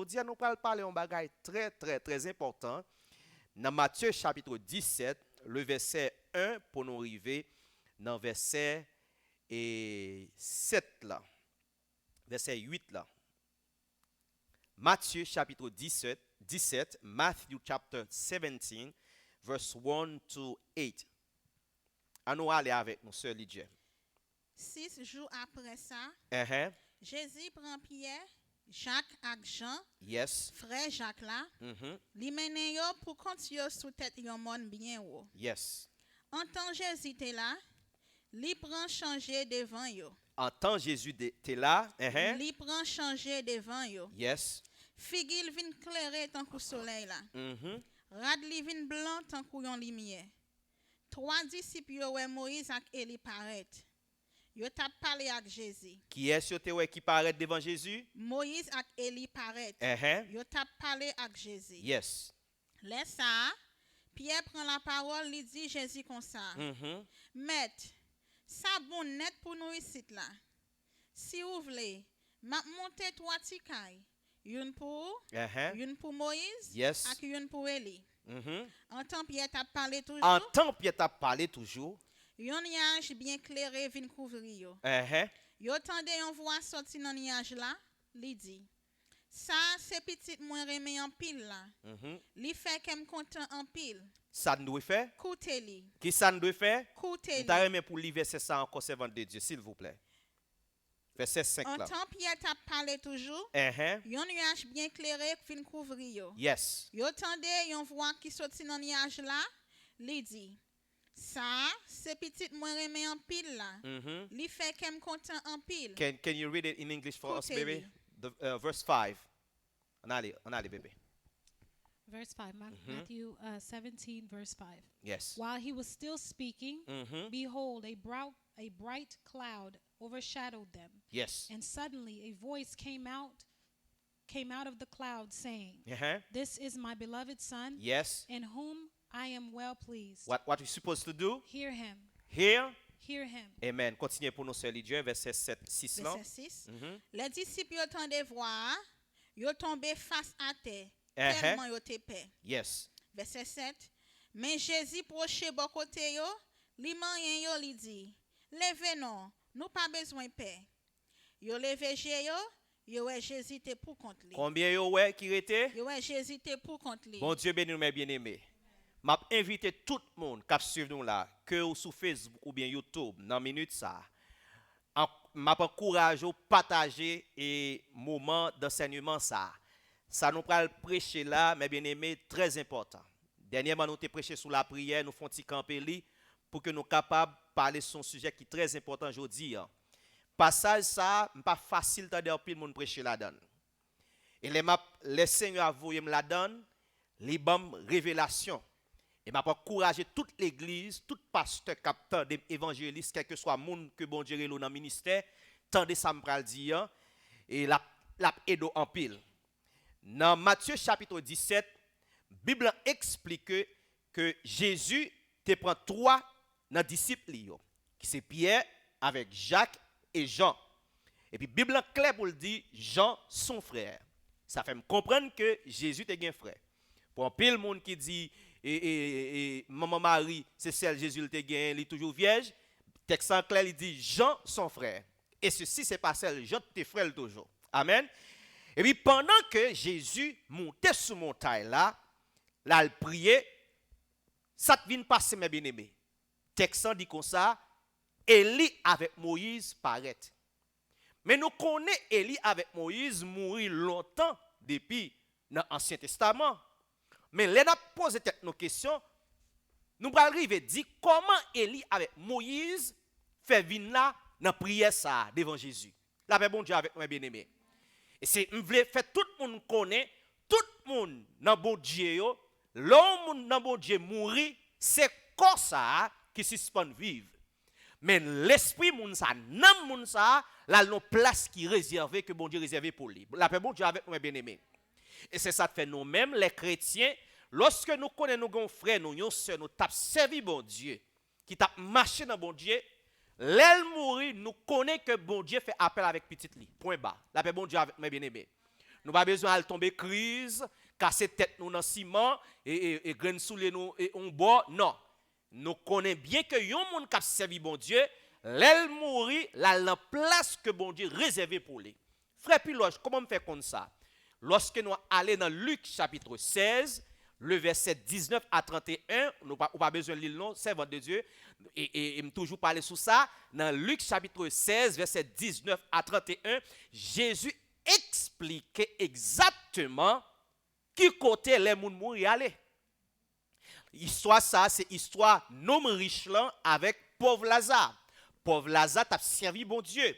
Aujourd'hui, nous allons parler d'un bagage très, très, très important. Dans Matthieu chapitre 17, le verset 1 pour nous arriver dans verset 7 là. Verset 8 là. Matthieu chapitre 17, Matthew chapter 17, verse 1 to 8. À nous aller avec nous, sœur Lydia. 6 jours après ça, Uh-huh. Jésus prend Pierre, Jacques et Jean, Yes. frère Jacques là, Mm-hmm. li mène yo pour continuer sous tête yon monde bien haut. Yes. En temps Jésus était là, li prend changer devant yo. En temps Jésus était là. Uh-huh. Li prend changer devant yo. Yes. Figil vin clairer tant que soleil là. Mm-hmm. Rad li vin blanc tant que yon lumière. 3 disciples yo ouais Moïse ak Élie paraît. Yo t'a parlé avec Jésus. Qui est-ce qui paraît devant Jésus? Moïse ak Élie paraît. Uh-huh. Yo t'a parlé avec Jésus. Yes. Laisse ça, Pierre prend la parole, il dit Jésus comme ça. Mm-hmm. Maître, ça bon net pour nous ici là. Si vous voulez, m'a monté 3 tikailles. Une pour Moïse, Yes. et une pour Élie. Mm-hmm. En temps Pierre t'a parlé toujours. En temps Pierre t'a parlé toujours. Yon nuage bien clairé vient couvrir yo. Uh-huh. Yo tande yon voix sorti dans nuage là, li dit. Ça c'est petit moi remet en pile là. Mm-hmm. Li fait qu'elle content en pile. Ça nous doit faire? Koute li. Qui ça nous doit faire? Koute Nous li. t'arrêtons pour lire verset ça encore servant de Dieu, s'il vous plaît. Verset 5 En là. temps Pierre t'a parlé toujours. Uh-huh. Yon nuage bien clairé vient couvrir yo. Yes. Yo tande yon voix qui sorti dans nuage là, li dit. Ça c'est petit moi remet en pile là. Mm-hmm. Li fait qu'elle content en pile. Can you read it in English for us, Kote baby? li. Verse 5. On allez, baby. Verse 5, Matthew 17, verse 5. Yes. While he was still speaking, Mm-hmm. behold, a bright cloud overshadowed them. Yes. And suddenly a voice came out of the cloud saying, Uh-huh. This is my beloved Son, Yes. in whom I am well pleased. What we supposed to do? Hear him. Here. Hear him. Amen. Continuez pour nous, sœur Lydia, verset 7, 6 là. Verset 6. Mhm. Les disciples yo tande voix, yo tombé face à terre, Uh-huh. tellement yo te paix. Yes. Verset 7. Mais Jésus proche bon côté yo, li manyen yo li dit, levez non, nous pas besoin paix. Yo levé yo ouais Jésus te pour contre li. Combien yo ouais qui était? Yo ouais Jésus te pour contre li. Bon Dieu béni nous mes bien-aimés. M'a invité tout le monde qui suit nous là, que ou sur Facebook ou bien YouTube, dans minute ça. M'a encourage ou partager et moment d'enseignement ça. Ça nous pral prêcher là, mes bien-aimés, très important. Dernièrement nous t'ai prêché sur la prière, nous font petit camper li pour que nous capables de parler sur un sujet qui est très important aujourd'hui. Passage ça, pas facile de dire pile monde prêcher là-dedans. Et les Seigneur a voulu me là-dedans, les bam révélation. Et m'a encouragé toute l'église, tout pasteur capteur d'évangéliste, quel que soit le monde que bon Dieu est dans le ministère, tendez ça me pral dire et la aide en pile. Dans Matthieu chapitre 17, Bible explique que Jésus te prend 3 dans disciples qui c'est Pierre avec Jacques et Jean. Et puis Bible clair pour le dire Jean son frère. Ça fait me comprendre que Jésus est un frère. Pour un pile monde qui dit maman Marie, c'est celle Jésus le gain, elle est toujours vierge. Texte en clair il dit Jean son frère. Et ceci c'est pas celle Jean tes frères toujours. Amen. Et puis pendant que Jésus montait sur montagne là, il priait, ça vient passer mes bien-aimés. Texte dit comme ça, Élie avec Moïse paraît. Mais nous connaissons Élie avec Moïse mourir longtemps depuis dans l'Ancien Testament. Mais là, nous posons nos questions. Nous allons arriver à dire comment Élie avec Moïse fait venir là dans la prière ça devant Jésus. La paix bon Dieu avec moi bien-aimé. Et c'est nous voulons faire tout le monde connaît, tout le monde dans bon Dieu, l'homme dans bon Dieu mourir, c'est comme ça qui suspend vivre. Mais l'esprit moun ça, nan moun ça, là une place qui réservée que bon Dieu réservé pour lui. La paix bon Dieu avec moi bien-aimé. Et c'est ça que fait nous-mêmes les chrétiens, lorsque nous connaissons nos frères, nos sœurs, nous tap servi bon Dieu, qui tap marché dans bon Dieu, l'elle mourir, nous connaissons que bon Dieu fait appel avec petite lit. Point bas. La paix bon Dieu avec moi bien-aimé. Nous pas besoin de tomber crise, casser tête nous dans ciment et grain souler nous et on boit. Non. Nous connaissons bien que yon monde qui a servi bon Dieu, l'elle mourit la place que bon Dieu réservé pour lui. Frère Piloche, comment me fait comme ça? Lorsque nous allons dans Luc chapitre 16, le verset 19 à 31, nous n'avons pas besoin de lire le nom, servant de Dieu, et toujours parler sur ça. Dans Luc chapitre 16, verset 19 à 31, Jésus expliquait exactement qui côté les gens mourir aller. Histoire ça, c'est histoire homme riche là avec pauvre Lazare. Pauvre Lazare t'a servi bon Dieu.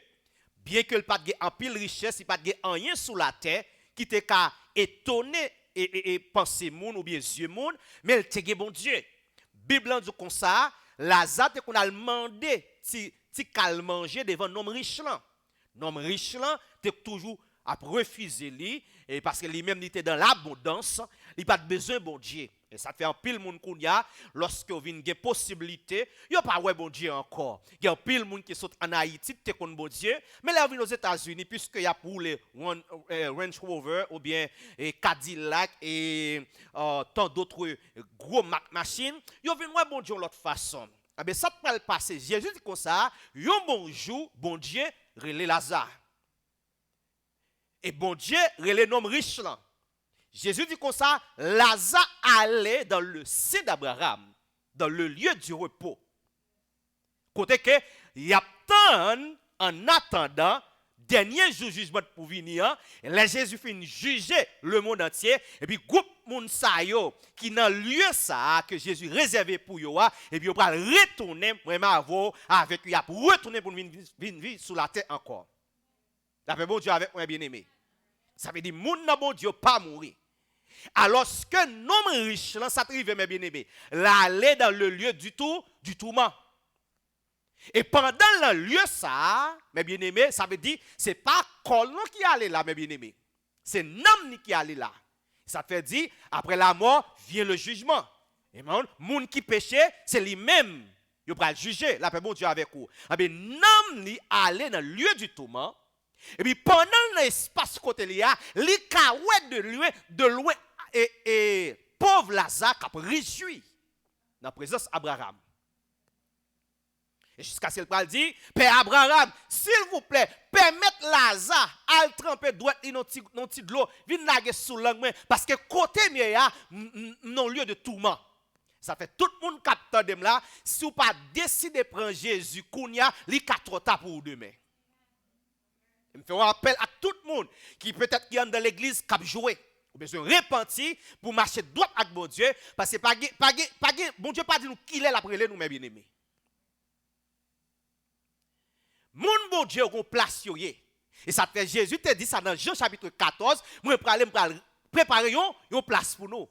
Bien que le pas de en pile richesse, il pas de rien sous la terre qui te ka étonné et penser moun ou bien yeux moun, mais il te bon Dieu. Bible dit comme ça, Lazare te qu'on a demandé si kal manger devant l'homme riche là. L'homme riche là te toujours a refusé lui et parce que lui-même il était dans l'abondance, il pas besoin bon Dieu. Et ça fait un pile moun kounya lorsque vous vinn gen possibilité, yo pas ouais bon Dieu encore. Il y a un pile moun qui saute en Haïti te kon bon Dieu, mais là vinn aux États-Unis puisque y a pour les Range Rover ou bien Cadillac et tant d'autres gros machines, yo vinn ouais bon Dieu l'autre façon. Ah ben ça peut le passer. Jésus dit comme ça, yon bon jour bon Dieu relé Lazare. Et bon Dieu relé l'homme riche là. Jésus dit comme ça, Lazare allait dans le sein d'Abraham, dans le lieu du repos. Côté que, il attend, en attendant, dernier jour jugement pour venir, et là Jésus finit juger le monde entier, et puis groupe moun sa yo, qui dans le lieu ça, que Jésus réservé pour yo, et puis on va retourner, vraiment avec lui, pour retourner pour venir vivre sous la terre encore. La paix bon Dieu avec moi bien-aimé. Ça veut dire, moun nan bon Dieu pas mourir. Alors que l'homme riche, là, ça arrive, mes bien-aimés, l'aller dans le lieu du tourment. Et pendant le lieu ça, mes bien-aimés, ça veut dire, c'est pas colon qui allait là, mes bien-aimés. C'est l'homme qui allait là. Ça fait dire, après la mort, vient le jugement. Et moun qui péchait, c'est lui-même. Il va le juger. La paix bon Dieu avec vous. Mais l'homme qui allait dans le lieu du tourment. Et puis pendant l'espace côté là, les caouets de loin et pauvre Lazare qui a réjoui dans la présence d'Abraham. Et jusqu'à ce qu'il dit, Père Abraham, s'il vous plaît, permettez Lazare à tremper droite dans petit de l'eau, viens nager sous langue parce que côté mien non lieu de tourment. Ça fait tout le monde capte de là, si vous pas décidé de prendre Jésus kounya, li ka trop tard pour demain. Je fais un appel à tout le monde qui peut-être qui est dans l'église qui a joué. Ou besoin de repentir pour marcher droit avec bon Dieu. Parce que bon Dieu pas dit nous qu'il est après nous, mes bien-aimés. Mon bon Dieu, on place yoye. Et ça fait Jésus te dit ça dans Jean chapitre 14. Moi, je vais préparer une place pour nous.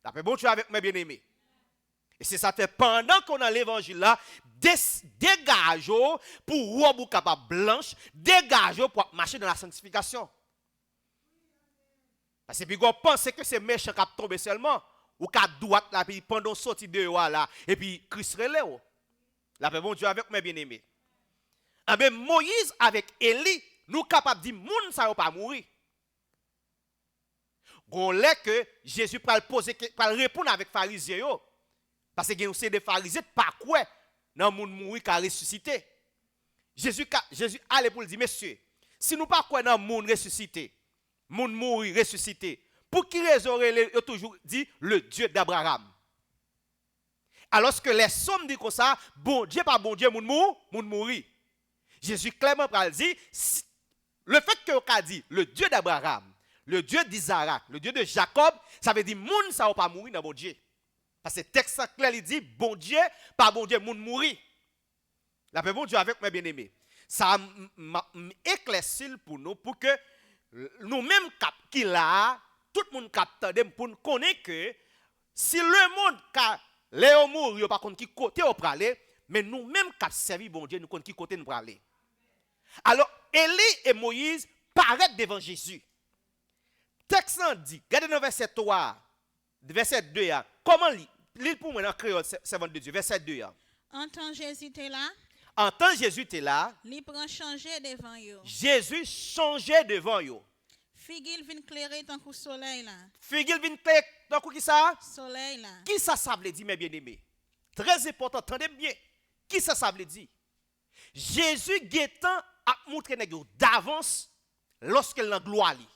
Ça fait bon Dieu avec mes bien-aimés. Et c'est ça fait pendant qu'on a l'évangile là, dégageons pour robe capable blanche, dégageons pour marcher dans la sanctification. Parce que puis on pense que c'est méchant qui tombe seulement ou qui droite là puis pendant sorti de là et puis Christ relève. La paix bon Dieu avec mes bien-aimés. Ah ben Moïse avec Élie, nous capables de dire moun ça va pas mourir. Gon lè que Jésus pral poser pral répondre avec pharisiens yo. Parce que gen c'est des pharisiens pas quoi nan moun mourir ka ressuscité. Jésus allait pour le dire messieurs, si nous pas quoi nan moun ressuscité, moun mourir ressuscité, pour qui raison il a toujours dit le Dieu d'Abraham. Alors que les sommes dit comme ça, bon Dieu pas bon Dieu moun mourir. Jésus clairement pral dit le fait que on a dit le Dieu d'Abraham, le Dieu d'Isaac, le Dieu de Jacob, ça veut dire moun ça va pas mourir dans bon Dieu. Parce que le texte clair il dit bon Dieu, pas bon Dieu moun mourir. La paix bon Dieu avec mes bien-aimés. Ça éclaircit pour nous pour que nous-mêmes qui là, tout le monde capte pour nous connaître que si le monde ka Léo mourir pas contre qui côté on praler, mais nous-mêmes qui servi bon Dieu nous contre qui côté nous praler. Alors Élie et Moïse paraissent devant Jésus. Texte dit, regardez dans verset 3, verset 2, comment lit pour moi dans créole servant de Dieu, verset 2. Entend Jésus était là. En temps Jésus était là. Il prend changer devant yo. Jésus changeait devant yo. Figil vin clairer tant que soleil là. Figil vin clair dans qui ça? Soleil là. Qui ça veut dire mes bien-aimés? Très important, attendez bien. Qui ça veut dire? Jésus guettant a montré nèg d'avance lorsqu'il dans gloire li.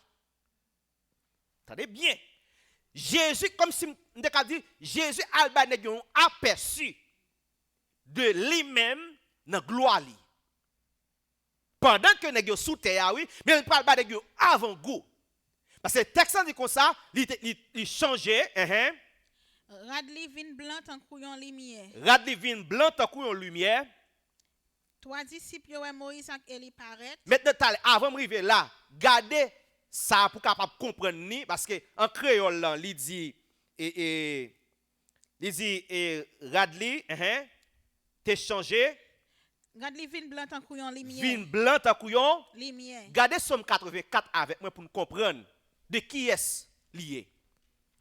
Attendez bien. Jésus comme si on dit Jésus alba nèg un aperçu de lui-même dans gloire li. Pendant que nèg sous terre oui, mais il parle pas nèg avant goût. Parce que le texte dit comme ça, il changeait, Radli vin blanc tant couillon lumière. Radli vin blanc tant couillon lumière. Trois disciples yo Moïse ak Élie paraît. Maintenant avant de arriver là, gardez ça pour capable comprendre ni parce que en créole là, il dit Radli t'es changé. Radli vin blanc tant couillon lumière. Vin blanc tant couillon lumière. Gardez Somme 84 avec moi pour nous comprendre de qui est lié.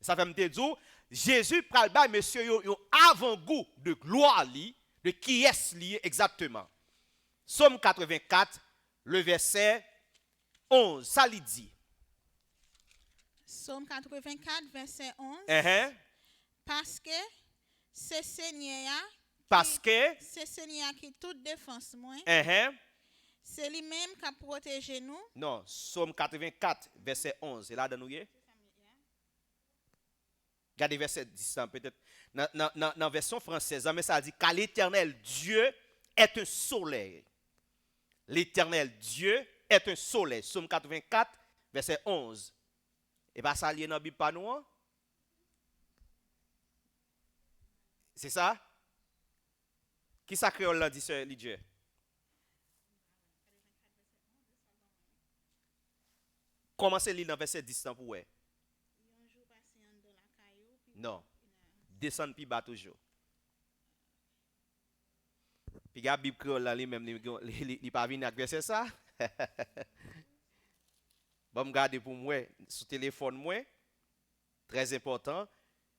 Ça fait me dire Jésus pral ba monsieur yo avant-goût de gloire li, de qui est lié exactement. Somme 84, le verset 11, ça lui dit. Somme 84, verset 11. Parce que c'est Seigneur qui toute défense moi. C'est lui-même qui a protégé nous. Non, Somme 84, verset 11. C'est là dans nous. Regardez verset 10, peut-être. Dans la version française, mais ça dit qu'à l'Éternel Dieu est un soleil. L'Éternel Dieu est un soleil. Somme 84, verset 11. Et pas ça lié dans la Bible pas nous? C'est ça? Qui ça créole là dit ce Dieu? Commencez à lire dans verset 10 pour vous. Non. Descendre puis bas toujours. Puis la Bible créole là lui-même il pas venir avec verset ça. Bon me garder pour moi sur téléphone moi. Très important.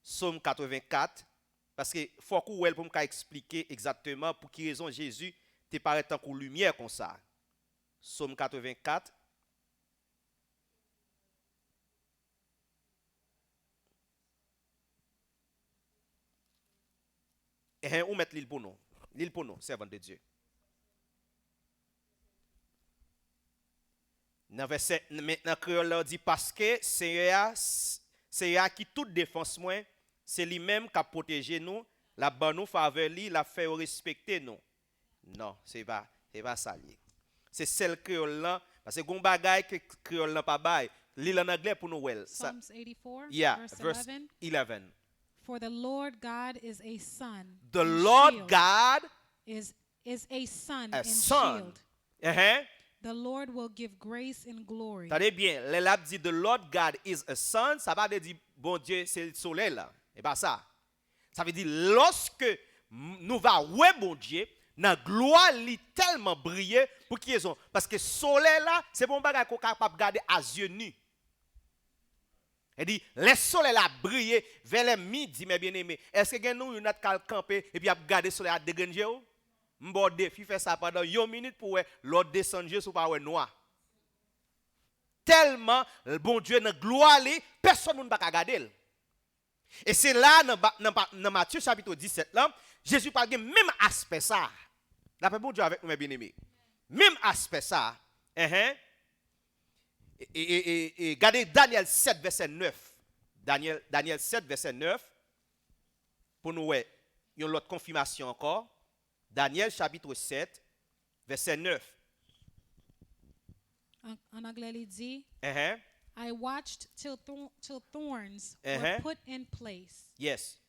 Somme 84 parce que faut que pour me expliquer exactement pour quelle raison Jésus te paraît tant que lumière comme ça. Somme 84 et où mettre l'île pour nous? L'île pour nous, servant de Dieu. Dans verset maintenant créole dit parce que Seigneur qui toute défense moi, c'est lui-même qui a protégé nous, la bonne nous faveur lui, la fait respecter nous. Non, c'est pas ça lié. C'est celle créole là parce que gon bagay que créole là pas bail. L'île en anglais pour nous well. Psalms 84, Yeah, verse 11. 11. For the Lord God is a sun. The and Lord shield. God is a sun a and son. shield. The Lord will give grace and glory. Attendez bien, le lab dit the Lord God is a sun, ça va dire bon Dieu c'est le soleil là. Et pas ça. Ça veut dire lorsque nous va ouais bon Dieu, dans gloire li tellement briller pour qui raison? Parce que soleil là, c'est bon bagage qu'on capable garder à yeux nus. Il dit, le soleil a brillé vers le midi, mes bien-aimés. Est-ce que nous, nous avons campé et puis a regardé le soleil à dégranger? M'bo défi fait ça pendant 1 minute pour l'autre descendre sous pas noir. Tellement le bon Dieu dans gloire personne ne peut pas regarder. Et c'est là dans Matthieu chapitre 17 là, Jésus parle de même aspect ça. D'après bon Dieu avec nous mes bien-aimés. Même aspect ça. Et regardez Daniel 7 verset 9. Daniel 7 verset 9 pour nous une autre confirmation encore. Daniel chapitre 7 verset 9. En anglais, il dit, I watched till thorns were put in place. Yes.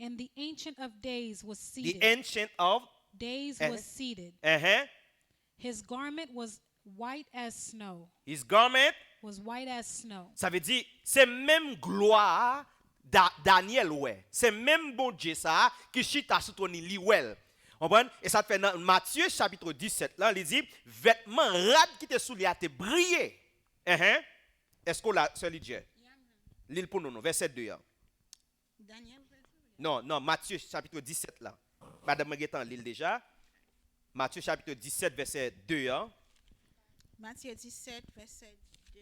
And the Ancient of Days was The seated. Ancient of Days was seated. His garment was white as snow. His garment Was white as snow. ça veut dire c'est même gloire Daniel ouais. C'est même bon Dieu ça qui chita sur ton lit ouais. Comprendre? Et ça fait dans Matthieu chapitre 17 là, il dit vêtements rad qui te sous lui a te briller. Est-ce qu'on l'a celui Dieu? L'île pour nous verset 2. Daniel. Non, Matthieu chapitre 17 là. Madame Maguetan l'île déjà. Matthieu chapitre 17 verset 2. Matthieu 17 verset 2.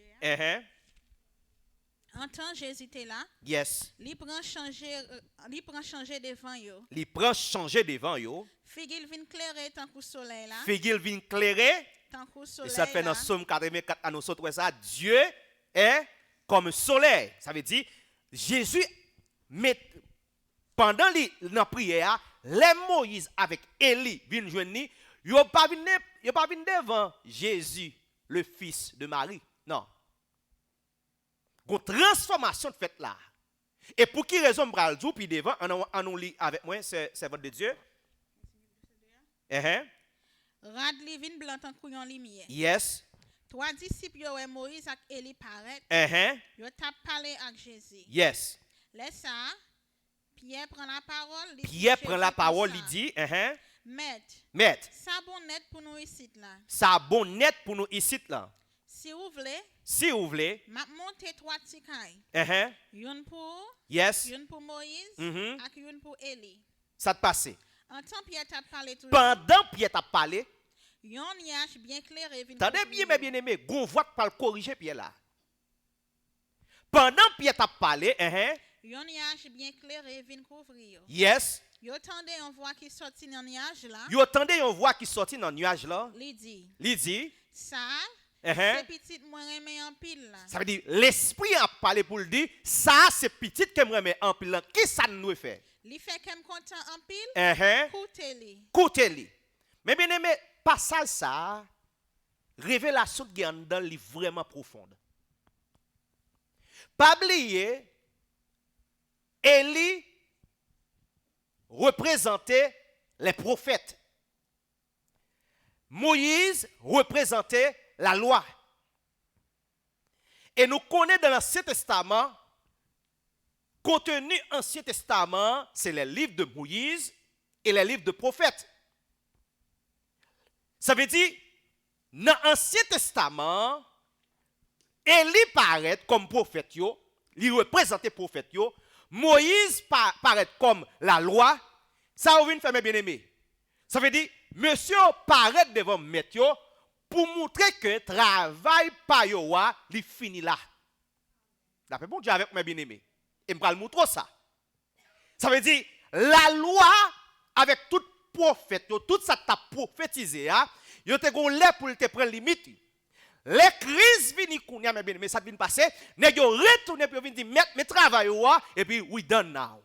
En temps Jésus était là. Yes. Il prend changer devant yo. Il prend changer devant yo. Figil vient clairer tant que soleil là. Figil vient clairer. Tant que Et soleil. ça fait dans Somme 84 à nous autres ça. Dieu est comme soleil. Ça veut dire Jésus pendant la prière, les Moïse avec Élie viennent joindre, yo pas vinn devant Jésus, le fils de Marie. Non. Une transformation faite là. Et pour qui raison m'bral dou puis devant on nous lit avec moi c'est votre de Dieu. Rad li vin blanc tant couillon lumière. Yes. Trois disciples yo et Moïse ak Élie paraît. Yo t'a parlé avec Jésus. Yes. Laisse ça. Pierre prend la parole. Pierre prend la parole, il dit Maître. Ça bon net pour nous ici là. Ça bon net pour nous ici là. Si vous voulez, m'a monté trois tikay. Yon pour Yes. Yon pour Moïse et yon pour Élie. Ça te passe. En temps Pierre t'a parlé tout. Pendant Pierre t'a parlé. Yon nuage bien clair et Tendez bien mes bien-aimés, gon voix pas le corriger Pierre là. Pendant Pierre t'a parlé, yon nuage bien clair et vient couvrir. Yes. Yo tendez on voit qui sorti dans nuage là. Yo tendez on voit qui sorti dans nuage là. Li dit. Ça c'est petit moi remet en pile là. Ça veut dire l'esprit a parlé pour le dire ça c'est petit que moi remet en pile là. Qui ça nous fait? Li fait qu'aime content en pile. Kouteli. Mais bien aimé, passage ça révélation qui en dedans li vraiment profonde. Pas oublier Élie représentait les prophètes. Moïse représentait la loi. Et nous connaissons dans l'Ancien Testament, contenu Ancien Testament, c'est les livres de Moïse et les livres de prophètes. Ça veut dire, dans l'Ancien Testament, Élie paraît comme prophète, il représentait prophète, Moïse paraît comme la loi. Ça vous faire mes bien-aimés. Ça veut dire, monsieur paraît devant maître pour montrer que travail par yoa, il finit là. D'après bon Dieu avec mes bien-aimés. Et je vais montrer ça. Ça veut dire, la loi, avec tout prophète, tout ça t'a prophétisé, yo te gon lè pour te prendre limite. Les crises viennent kounya mes bien-aimés, ça vient passer, nèg yo retourner pour venir dire mettre travail et puis we done now.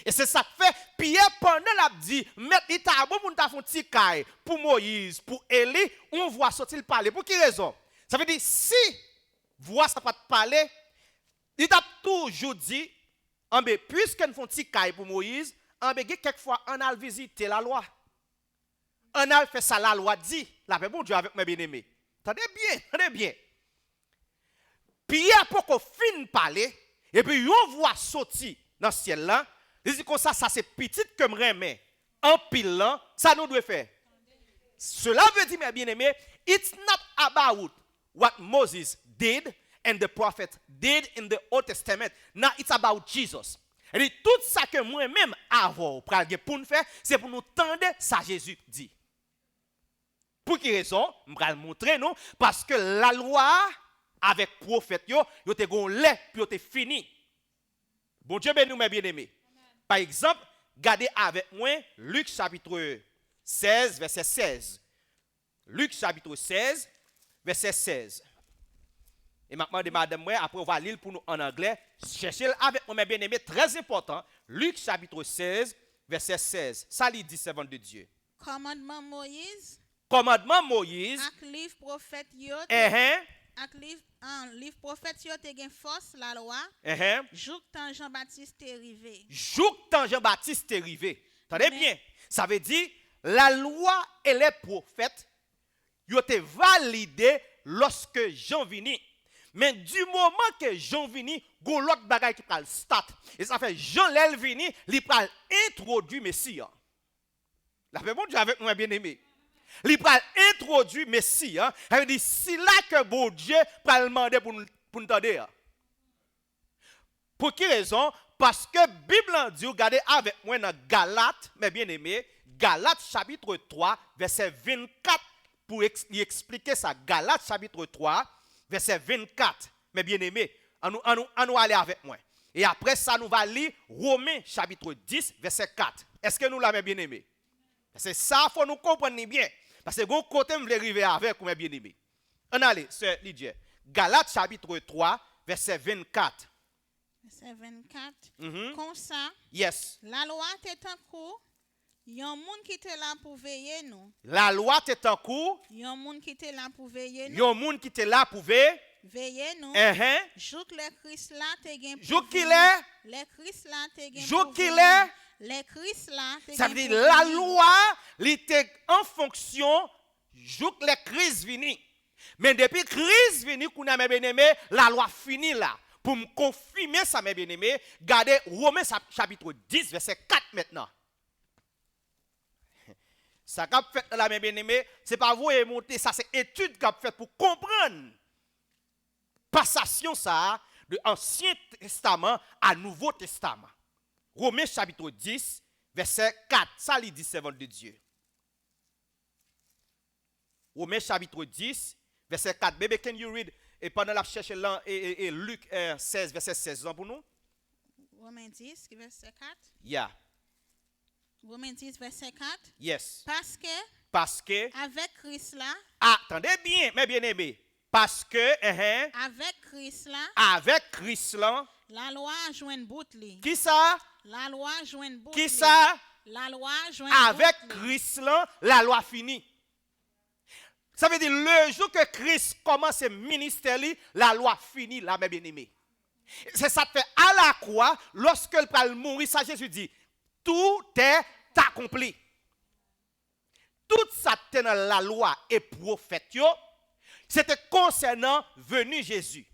Et c'est ça que fait Pierre pendant l'a dit mettre l'état bon pour ta font ti kay pour Moïse, pour Élie, on voit sortir parler. Pour quelle raison? Ça veut dire si voix ça pas parler, il t'a toujours dit puisque nous font ti kay pour Moïse, quelquefois on a visité la loi. On a fait ça la loi dit. La paix bon Dieu avec mes bien-aimés. Attendez bien. Pierre pour qu'on finisse parler et puis on voit sortir dans le ciel là. Il dit comme ça c'est petit comme remè. En pile là, ça nous doit faire. Cela veut dire mes bien-aimés, it's not about what Moses did and the prophet did in the Old Testament. Now it's about Jesus. Et tout ça que moi-même avant pour nous faire, c'est pour nous tendre ça Jésus dit. Pour quelle raison? Je vais montrer nous parce que la loi avec prophète yo te gon lè puis yo te fini. Bon Dieu béni nous mes bien-aimés. Par exemple, regardez avec moi Luc chapitre 16 verset 16. Luc chapitre 16 verset 16. Et maintenant, madame, après on va lire pour nous en anglais. Cherchez avec moi, mes bien-aimés, très important. Luc chapitre 16, verset 16. Ça lui dit servant de Dieu. Commandement Moïse. Ak livre prophète yo. Ak livre prophète yo te gen force la loi. Jouk tant Jean-Baptiste est arrivé. Attendez bien. Ça veut dire la loi et les prophètes yo te validé lorsque Jean vini. Mais du moment que Jean vini, go l'autre bagaille qui pral start. Et ça fait Jean l'el vini, il pral introduit Messie. La paix bon Dieu avec moi bien-aimé. Il pral introduit Messie. Il dit si là que bon Dieu pral demander pour nous entendre. Pour quelle raison? Parce que Bible dit, regardez avec moi dans Galates, mes bien-aimés, Galates chapitre 3, verset 24 pour expliquer ça. Galates chapitre 3 verset 24, mes bien-aimés, On nous aller avec moi. Et après ça, nous allons lire Romains chapitre 10, verset 4. Est-ce que nous l'avons bien aimé? C'est ça, il faut nous comprendre bien. Parce que bon côté, je vais arriver avec vous, bien aimé. On allez, sœur Lydia. Galates chapitre 3, verset 24. Verset 24. Comme ça, yes. La loi était en cours. Il y a un monde qui était là pour veiller nous. La loi était en cours. Il y a un monde qui était là pour veiller nous. Il y a un monde qui était là pour veiller nous. Jour que le Christ là te gain. Jour qu'il est. Le Christ là te gain. Jour qu'il est. Le Christ là te gain. Ça veut dire la loi, il était en fonction jour que le Christ vini. Mais depuis Christ vini, qu'on a mes bien-aimés, la loi finit là. Pour me confirmer ça, mes bien-aimés, regardez Romains chapitre 10, verset 4 maintenant. Ça qu'a fait là, mes bien-aimés, c'est pas vous et monter, ça c'est étude qu'a fait pour comprendre passation ça de Ancien Testament à Nouveau Testament. Romains chapitre 10, verset 4, ça lui dit servante de Dieu. Romains chapitre 10, verset 4. Baby, can you read? Et pendant la recherche là, et Luc 16, verset 16 pour nous. Romains 10, verset 4. Yeah. Romains 10, verset 4. Yes. Parce que avec Christ là. Attendez bien, mes bien-aimés. Parce que avec Christ là. La loi joint bout li. Qui ça? La loi joint bout. Qui ça? La loi joint avec Christ là, la loi finit. Ça veut dire le jour que Christ commence ce ministère, la loi finit là, mes bien-aimés. C'est ça fait à la croix, lorsque le pral mourir, ça Jésus dit, tout est accompli. Tout ça était dans la loi et prophète, c'était concernant venu Jésus.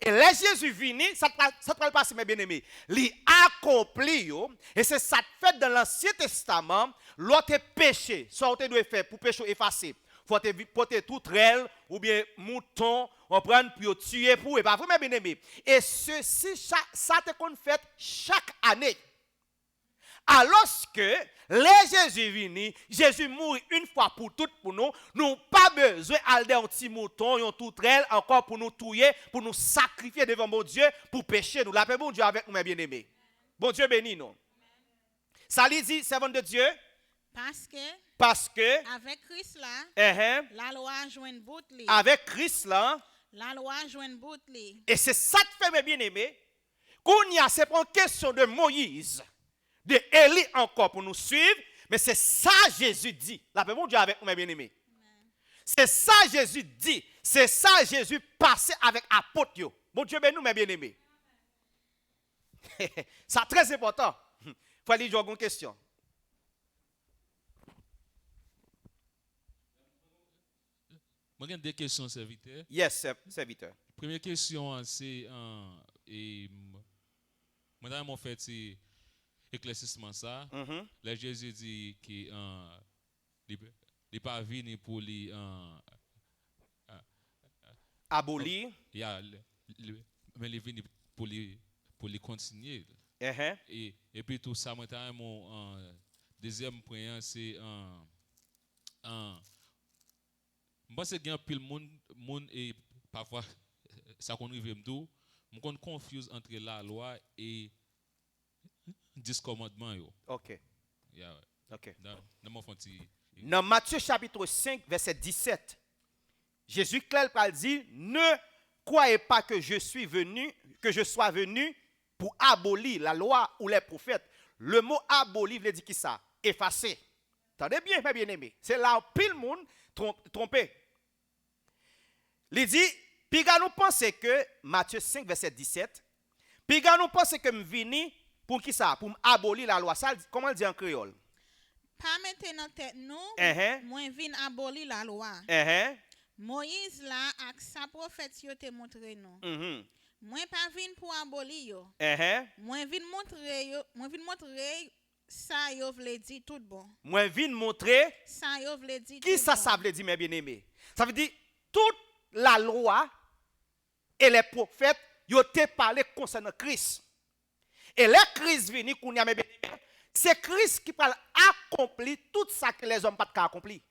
Et là, Jésus venu, ça ne pas passer, mes bien-aimés. Il accompli, et c'est ça fait dans l'Ancien Testament, l'autre péché, soit on doit faire pour péché effacer. Faut te porter tout trelle ou bien mouton, on prend pour tuer pour et pas vraiment bien aimé. Et ceci ça te qu'on fait chaque année. Alors que les Jésus vini, Jésus mourit une fois pour toutes pour nous, nous pas besoin d'aller un petit mouton, un tout trelle encore pour nous tuer, pour nous sacrifier devant mon Dieu pour pécher nous. La paix bon Dieu avec nous mes bien-aimés. Bon Dieu béni nous. Ça lui dit servant de Dieu. Parce que avec Christ là, la loi joint bout li. Avec Christ là, la loi joint bout li. Et c'est ça que fait mes bien-aimés. Qu'on y a, c'est pas une question de Moïse, de Élie encore pour nous suivre, mais c'est ça Jésus dit. La paix mon Dieu avec mes bien-aimés. C'est ça Jésus dit. C'est ça Jésus passé avec apôtre. Bon Dieu béni nous mes bien-aimés. C'est très important. Il faut aller jouer une question. Moi, j'ai deux questions, serviteur. Yes, serviteur. Première question, c'est madame, en fait, c'est éclaircissement ça. Là, Jésus dit qu'il n'est pas venu pour les abolir. Mais il est venu pour les continuer. Et puis tout ça, maintenant, mon deuxième point, c'est je pense qu'il y a un peu de monde et parfois ça qu'on arrive me tout, on confuse entre la loi et 10 commandements. OK. Yeah. OK. Dans Matthieu chapitre 5 verset 17. Jésus clairement dit ne croyez pas que je sois venu pour abolir la loi ou les prophètes. Le mot abolir veut dire qui ça? Effacer. Attendez bien, mes bien-aimés. C'est là où pile monde trompé. Il dit, puis nous pensons que, Matthieu 5, verset 17, puis nous pensons que je venu pour qui ça? Pour abolir la loi. Ça, comment on dit en créole? Pas mettre dans tête nous, moi vinn abolir la loi. Moïse là, avec sa prophète, yo te montré nous. Moi pas vinn pour abolir yo. Moi vinn montrer ça yo vle dit tout bon. Moi vinn montrer ça yo vle dit. Qui ça ça veut dire mes bien-aimés? Ça veut dire toute la loi et les prophètes yo te parlé concernant Christ. Et le Christ venu qu'on y a mes bien-aimés, c'est Christ qui parle accompli tout ça que les hommes pas accompli.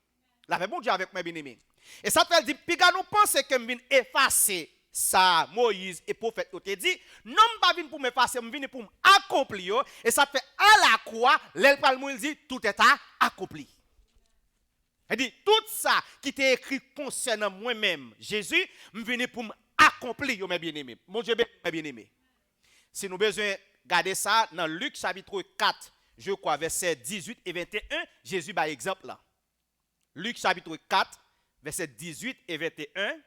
La paix bon Dieu avec mes bien-aimés. Et ça veut dire puis nous pensons que vinn effacer ça Moïse et prophète ont dit, non pas venir pour me passer, me venir pour m'accomplir et ça fait à la croix, l'Elpal Moïse dit tout est accompli. Il dit tout ça qui était écrit concernant moi-même, Jésus, me venir pour m'accomplir, mes bien-aimés. Mon Dieu, mes bien-aimés. Si nous besoin garder ça dans Luc chapitre 4, je crois verset 18 et 21, Jésus par exemple là. Luc chapitre 4, verset 18 et 21.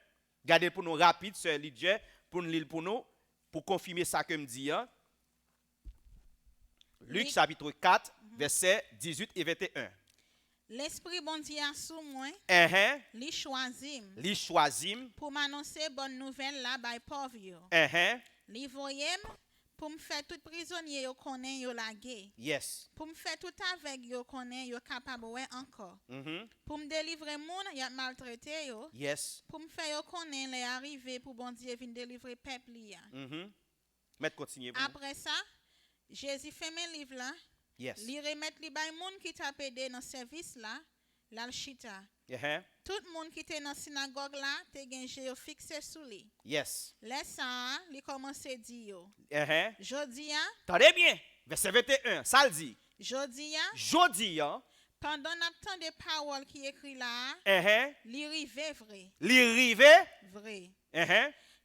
Gardez pour nous rapide, sœur Lydia, pour nous lire pour nous, pour confirmer ça que me dit. Hein? Luc chapitre 4, verset 18 et 21. L'Esprit bon Dieu a sous moi, li choisim pour m'annoncer bonne nouvelle là by pauvre yo. Li voyem pour me faire tout prisonnier yo connaît yo lagué. Yes. Pour me faire tout avec yo connaît yo capable ouais encore. Pour me délivrer moun y a maltraité yo. Yes. Pour me faire yo connaît les arriver pour bon Dieu vinn délivrer peuple ya. Mettez continuer. Après ça, Jésus fait mes livres là. Yes. Li remettre li bay moun qui t'a aidé dans service là, la chita. Tout le monde qui était dans la synagogue là, te genje yo fixé sous li. Yes. Laisse ça, li commence di yo. Jodia. Attendez bien. Verset 21, ça le dit. Jodia. Pendant n'attend des paroles qui écrit là, li rive vrai. Li rive vrai.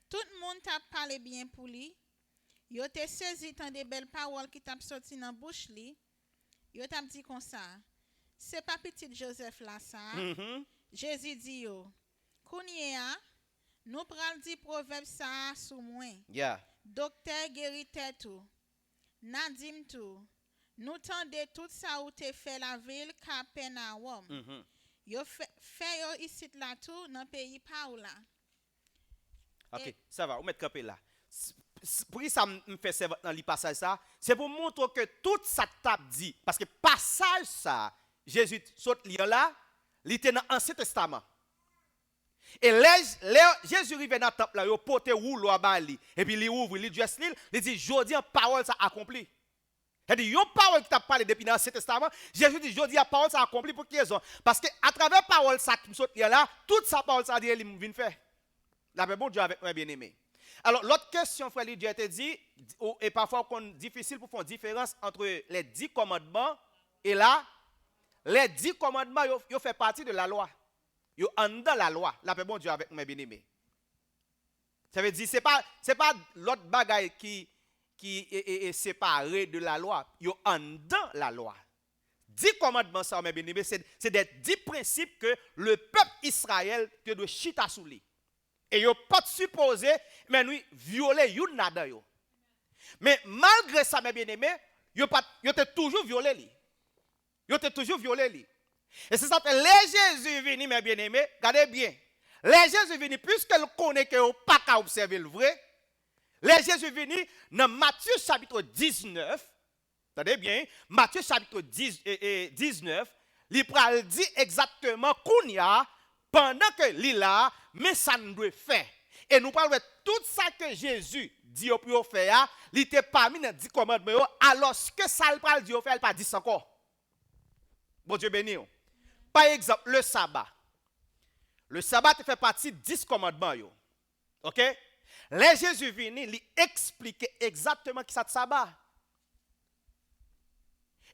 Tout le monde t'a parlé bien pour lui. Yo te saisi tant de belles paroles qui t'a sorti dans bouche li. Yo t'a dit comme ça. C'est pas petit Joseph là ça. Jésus dit yo. Kounia, nous pral di proverbe ça sous moi. Yeah. Docteur guérit tout. Nadim tout. Nous tendez tout ça où te fait la ville Capernaum. Yo fait yo ici là tout dans pays Paola. OK, ça va, on met campé là. Pour ça me fait servir dans le passage ça, c'est pour montrer que tout ça t'a dit parce que passage ça Jésus saute là, il était dans l'Ancien Testament. Et Jésus arrive dans le temple là, il porte rouleau à bali et puis il ouvre, il dresse il dit jodi en parole ça accompli. Il dit yon parole qui t'a parlé depuis l'Ancien Testament, Jésus dit jodi en parole ça accompli pour quelle raison? Parce que à travers parole ça qui saute là, toute sa parole ça dit il vient faire. La bon Dieu avec moi bien-aimé. Alors, l'autre question, frère Lydia, te dit, et parfois c'est difficile pour faire une différence entre les 10 commandements et là, les 10 commandements, ils font partie de la loi. Ils sont dans la loi. La paix bon Dieu avec mes bien-aimés. Ça veut dire, ce n'est pas l'autre bagaille qui est séparé de la loi. Ils sont dans la loi. 10 commandements, ça, mes bien-aimés, c'est des 10 principes que le peuple Israël doit chita sous lui. Et yo pas supposé mais nous violer yon nada yo. Mais malgré ça mes bien-aimés, yo te toujours violé li. Yo te toujours violé li. Et c'est ça que les Jésus vini mes bien-aimés, regardez bien. Les Jésus vini puisque le connaît que yo pas qu'à observer le vrai. Les Jésus vini dans Matthieu chapitre 19. Regardez bien, Matthieu chapitre 19, il pral dit exactement kounya pendant que li là mais ça nous doit faire. Et nous parlons de tout ça que Jésus dit pour faire, il était parmi les 10 commandements, alors que ça le parle dit faire, il pas dit encore. Bon Dieu béni. Par exemple, le sabbat. Le sabbat fait partie de 10 commandements. OK? Les Jésus venu, il explique exactement qui c'est le sabbat.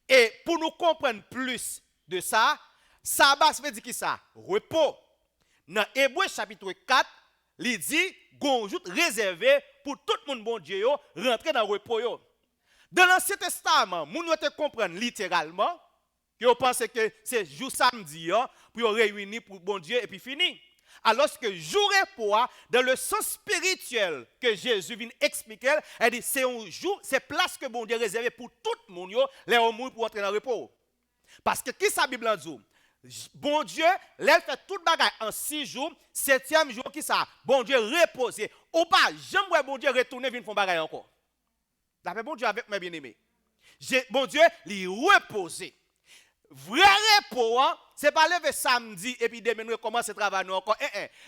Et pour nous comprendre plus de ça, sabbat, ça veut dire qui ça? Repos. Dans Hébreu chapitre 4, il dit gonjout réservé pour tout le monde bon Dieu yo rentrer dans le repos yo. Dans l'Ancien Testament, moun yo te comprendre littéralement que pense que c'est jour samedi yo pour réunir pour bon Dieu et puis fini. Alors que jour repos dans le sens spirituel que Jésus vient expliquer, elle dit c'est un jour, c'est place que bon Dieu réservé pour tout le monde yo les hommes pour entrer dans le repos. Parce que qui sa Bible en dit? Bon Dieu, elle fait tout bagage en 6 jours, 7e jour qui ça? Bon Dieu repose. Ou pas, j'aime bon Dieu retourner venir faire bagage encore. D'après bon Dieu avec mes bien-aimés. Bon Dieu, il repose. Vrai repos, c'est pas lever samedi et puis demain nous commencer à travailler encore.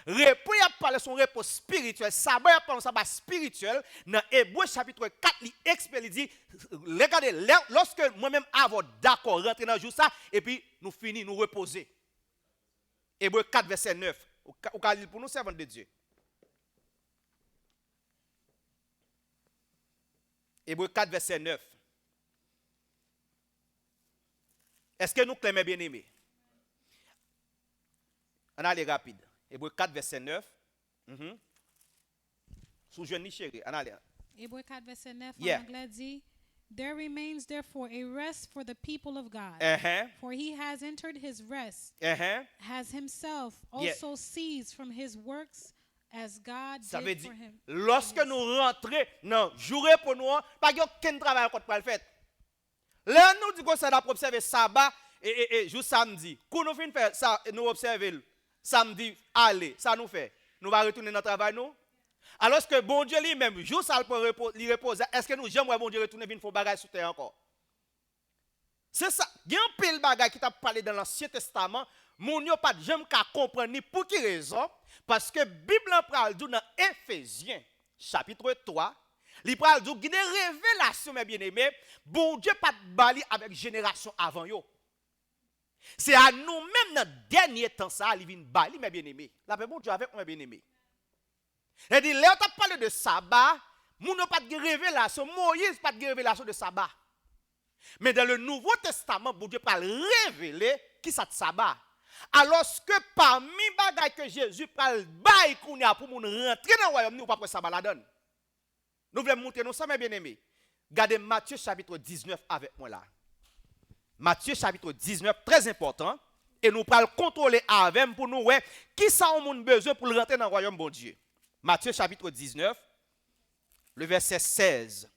Repos, il y a parlé son repos spirituel. Sabbat, il y a parlé sabbat spirituel. Dans Hébreu chapitre 4, il explique, il dit, regardez, lorsque moi-même avons d'accord rentrer dans le jour ça, et puis nous finissons, nous reposer. Hébreu 4, verset 9. Au cas pour nous, servants de Dieu. Hébreux 4, verset 9. Est-ce que nous clamons bien aimé? On a les rapides. Hébreux 4, verset 9. Sous jeune chéri, on a les. Hébreux 4, verset 9, Yeah. en anglais dit, There remains therefore a rest for the people of God. For he has entered his rest, has himself also ceased from his works as God Ça veut did dire, for him. lorsque nous rentrons, non, jouer pour nous, pas qu'il y a aucun travail qu'on peut faire. Là, nous disons que ça doit observer sabbat et jour samedi. Quand nous finissons faire ça, nous observons samedi, allez, ça nous fait. Nous allons retourner dans le travail, nous. Alors que bon Dieu lui-même, jour ça pour reposer, est-ce que nous jamais bon Dieu retourner venir faire bagage sur terre encore? C'est ça. Il y a un pile bagage qui t'a parlé dans l'Ancien Testament, mon yo pas jamais qu'à comprendre ni pour quelle raison, parce que Bible en parle dans Éphésiens chapitre 3, il parle d'une révélation mes bien-aimés, bon Dieu pas bali avec génération avant yo. C'est à nous-mêmes dans le dernier temps ça, il vient bali mes bien-aimés. La paix bon Dieu avec mes bien-aimés. Et dit, là, on t'a parlé de sabbat, nous n'avons pas de révélation, Moïse pas de révélation de sabbat. Mais dans le Nouveau Testament, bon Dieu parle révéler qui ça de sabbat. Alors que parmi les bagages que Jésus parle, pour nous rentrer dans le royaume, nous ne pouvons pas sabbat la donne. Nous voulons monter nous ça, mes bien-aimés. Regardez Matthieu chapitre 19 avec moi là. Matthieu chapitre 19, très important. Et nous parlons contrôler avec pour nous, ouais, qui ça on a besoin pour rentrer dans le royaume, bon Dieu. Matthieu chapitre 19, le verset 16.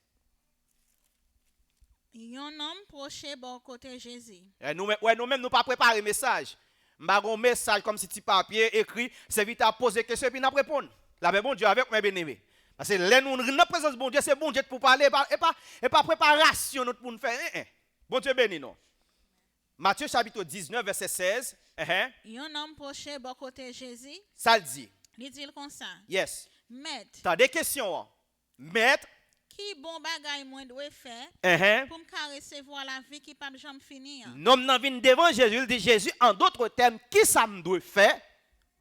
Un homme proché bon côté Jésus. Nous-mêmes, nous pas préparé le message. Nous avons un message comme si petit papier écrit, c'est vite à poser question et puis nous répondre. La bon Dieu avec moi bien-aimé. Parce que là, nous, dans la présence de bon Dieu, c'est bon Dieu pour parler et pas préparation pour nous faire. Bon Dieu béni, non. Matthieu chapitre 19, verset 16. Un homme proché bon côté Jésus. Ça le dit. Il dit comme ça. Yes. Maître. T'as des questions. Maître. Qui bon bagay moi doit faire pour me recevoir la vie qui pas jamais finir. Nous vient devant Jésus, il dit Jésus en d'autres termes, qui ça me doit faire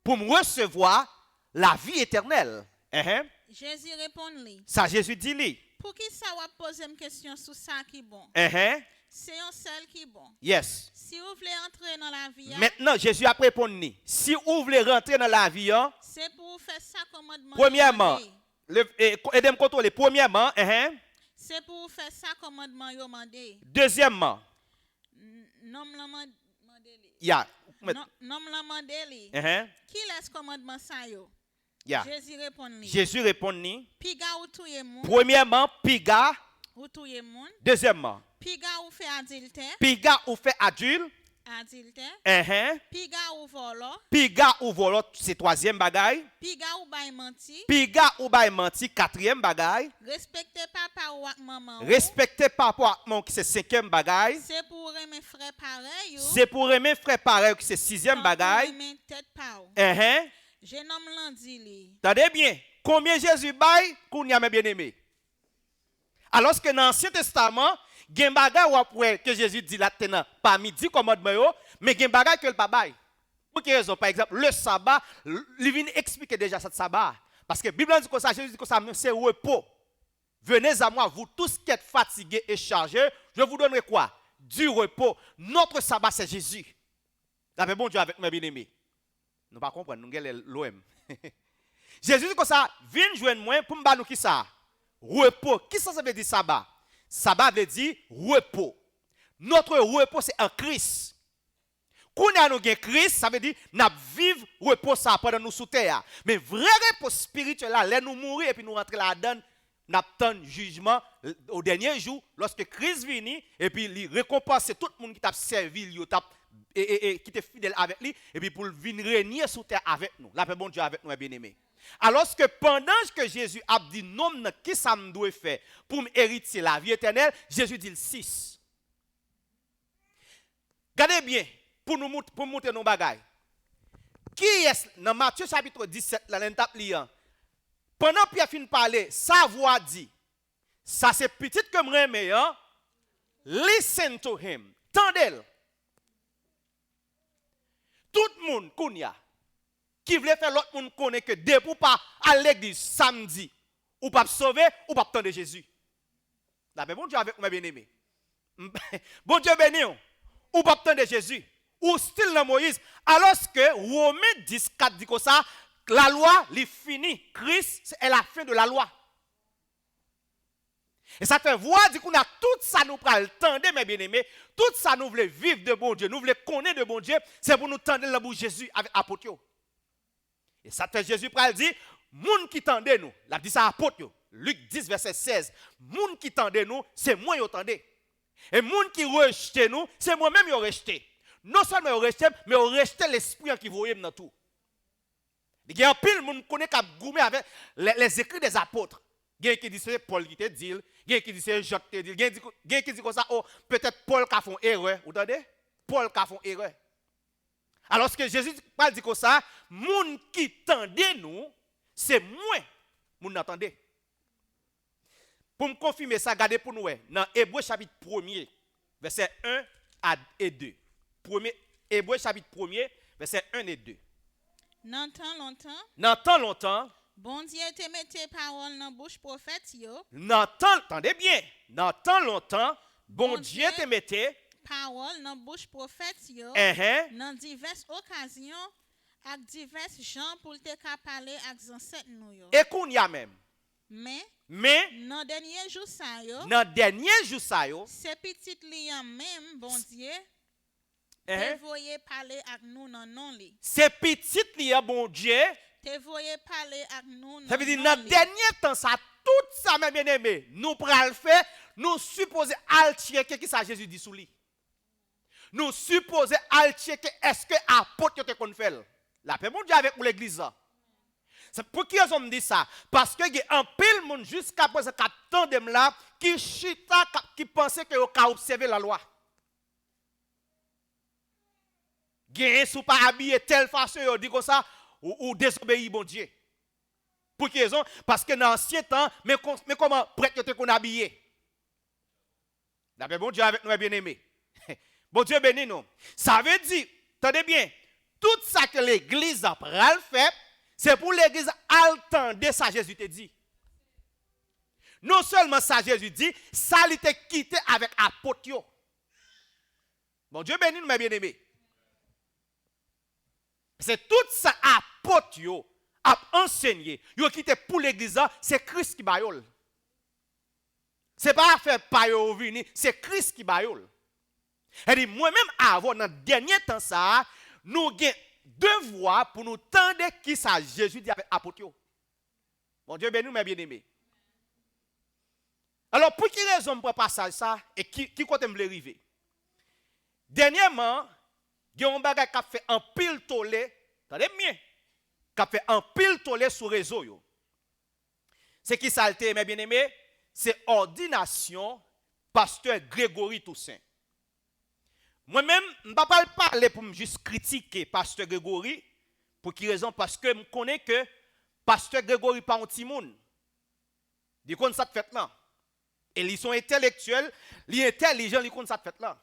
pour me recevoir la vie éternelle? Jésus répond-lui. Ça Jésus dit lui. Pour qui ça va poser une question sur ça qui bon? C'est un seul qui bon. Yes. Si vous voulez entrer dans la vie, maintenant Jésus a répondu. Si vous voulez rentrer dans la vie, c'est pour faire ça commandement. Premièrement, aidez-moi contrôler. Premièrement, c'est pour faire ça commandement yo mandé. Deuxièmement, nom la mandé. Nom la mandé. Qui laisse commandement ça yo? Jésus répond. Jésus répond. Piga ou touye moun. Premièrement, piga. Ou touye moun. Deuxièmement, piga ou fait adultère. Piga ou fait adulte. Adultère. Piga ou volo. Piga ou volo, c'est troisième bagaille. Piga ou bay menti. Piga ou bay menti, quatrième bagaille. Respecter papa ou maman. Respecter papa ou maman, c'est cinquième bagaille. C'est pour aimer frère pareil. C'est pour aimer frère pareil, c'est sixième bagaille. Aimer tête pa ou. Je nomme lundi li. Attendez bien, combien Jésus baille qu'on y a bien aimé? Alors que dans l'Ancien Testament, il y a un bagage que Jésus dit là, parmi 10 commandements, mais il y a un bagage que le pas baille. Pour quelle raison? Par exemple, le sabbat, il vient expliquer déjà ce sabbat. Parce que la Bible dit que ça, Jésus dit que ça, c'est repos. Venez à moi, vous tous qui êtes fatigués et chargés, je vous donnerai quoi? Du repos. Notre sabbat, c'est Jésus. La paix bon Dieu avec mes bien-aimés. Nous ne comprenons pas, nous avons l'OM. Jésus dit que ça, viens joindre moi pour me dire qui ça? Repos. Qui ça veut dire sabbat? Sabbat veut dire repos. Notre repos, c'est en Christ. Quand nous avons Christ, ça veut dire que nous vivons repos ça pendant nous sous terre. Mais vrai repos spirituel, là, nous mourir et puis nous rentrer là-dedans, nous attendons jugement au dernier jour, lorsque Christ vient et puis il récompense tout le monde qui t'a servi, qui était fidèle avec lui, et puis pour venir régner sous terre avec nous. La paix bon Dieu avec nous, bien-aimés. Alors que pendant que Jésus a dit non, qui ça me doit faire pour m'hériter la vie éternelle, Jésus dit le 6. Regardez bien, pour monter nos bagailles. Qui est, dans Matthieu chapitre 17, là, pendant Pierre fin de parler, sa voix dit, ça c'est petit comme remé, hein? Listen to him. Tendez-le. Tout le monde connaît. Qui voulait faire l'autre monde connaît que dès pour pas à l'église samedi, ou pas sauver, ou pas attendre Jésus. La paix, bon Dieu avec moi bien-aimé. Bon Dieu béni, ou pas attendre Jésus, ou style dans Moïse, alors que Romains 10:4 dit comme ça, la loi, est finie. Christ est la fin de la loi. Et ça fait voir, dit qu'on a tout ça, nous prenons le temps, mes bien-aimés, tout ça, nous voulons vivre de bon Dieu, nous voulons connaître de bon Dieu, c'est pour nous tendre la bouche Jésus avec apôtre. Et ça fait Jésus pral dit, moun qui tendez nous, la dit ça apôtre, Luc 10, verset 16, moun qui tendez nous, c'est moi qui tendez. Et moun qui rejette nous, c'est moi-même qui rejeté. Non seulement rejeté, mais rejeté l'esprit qui voyait dans tout. Il y a un pile moun connaît qui a goumé avec les écrits des apôtres. Il y a qui dit c'est Paul qui te dit, il y a qui dit c'est Jacques qui te dit, il y a qui dit comme ça, oh, peut-être Paul qui a fait une erreur. Vous entendez? Paul qui a fait une erreur. Alors que Jésus parle dit comme ça, moun qui tendait nous, c'est moi, moun n'attendez. Pour me confirmer ça, regardez pour nous, dans Hébreux chapitre 1er, verset 1 et 2. Hébreux chapitre 1er, verset 1 et 2. Dans tant longtemps, bon Dieu te mette parole dans bouche prophète yo. Attendez bien. Dans tant longtemps, bon Dieu te mette parole dans bouche prophète yo. Dans diverses occasions avec diverses gens pour te parler avec ancêtres nous yo. Et qu'on y a même. Mais dans dernier jour ça yo. C'est petit liant même bon Dieu. Te voyez parler avec nous dans non li. C'est petit liant bon Dieu. Te voyez parler avec nous. Ça veut dire dans dernier temps ça tout ça mes bien-aimés, nous pral faire, nous supposer al checker qui ça Jésus dit sous lui. Nous supposer al checker est-ce que apôtre te kon fait. La paix bon Dieu avec pour l'église. C'est pour qui ils ont dit ça? Parce que il y a un pile monde jusqu'à présent qui attendent là, qui chita, qui pensait que vous avez observé la loi. Gain sous pas habillé telle façon, ils dit comme ça, ou désobéir bon Dieu. Pour qui raison? Parce que dans l'ancien temps, mais comment prêtre te qu'on habillé? D'après bon Dieu avec nous bien aimé. Bon Dieu béni nous. Ça veut dire, attendez bien, tout ça que l'église a fait, c'est pour l'église attendre ça Jésus te dit. Non seulement ça Jésus dit, ça il te quitté avec apôtre. Bon Dieu béni nous mes bien-aimés. C'est tout ça apôtre a enseigné. Yo quitté pour l'église, c'est Christ qui bayol. C'est pas faire pa yo venir, c'est Christ qui bayol. Et dit moi-même avant dans dernier temps ça, nous avons devoir pour nous tendre qui ça Jésus dit avec apôtre. Bon Dieu béni nous mes bien-aimés. Alors pour qui raison me prend passage ça et qui côté me arriver? Dernièrement, il y a un bagage qui a fait un pile tollé, attendez bien, qui a fait un pile tollé sur le réseau yo. C'est qui ça mes bien-aimés? C'est ordination pasteur Grégory Toussaint. Moi-même, je ne vais pas parler pour me juste critiquer pasteur Grégory. Pour qui raison? Parce que je connais que pasteur Grégory n'est pas un petit monde. Il connaît ça de fait là. Et ils sont intellectuels, ils sont intelligents, ils connaissent ça de fait là.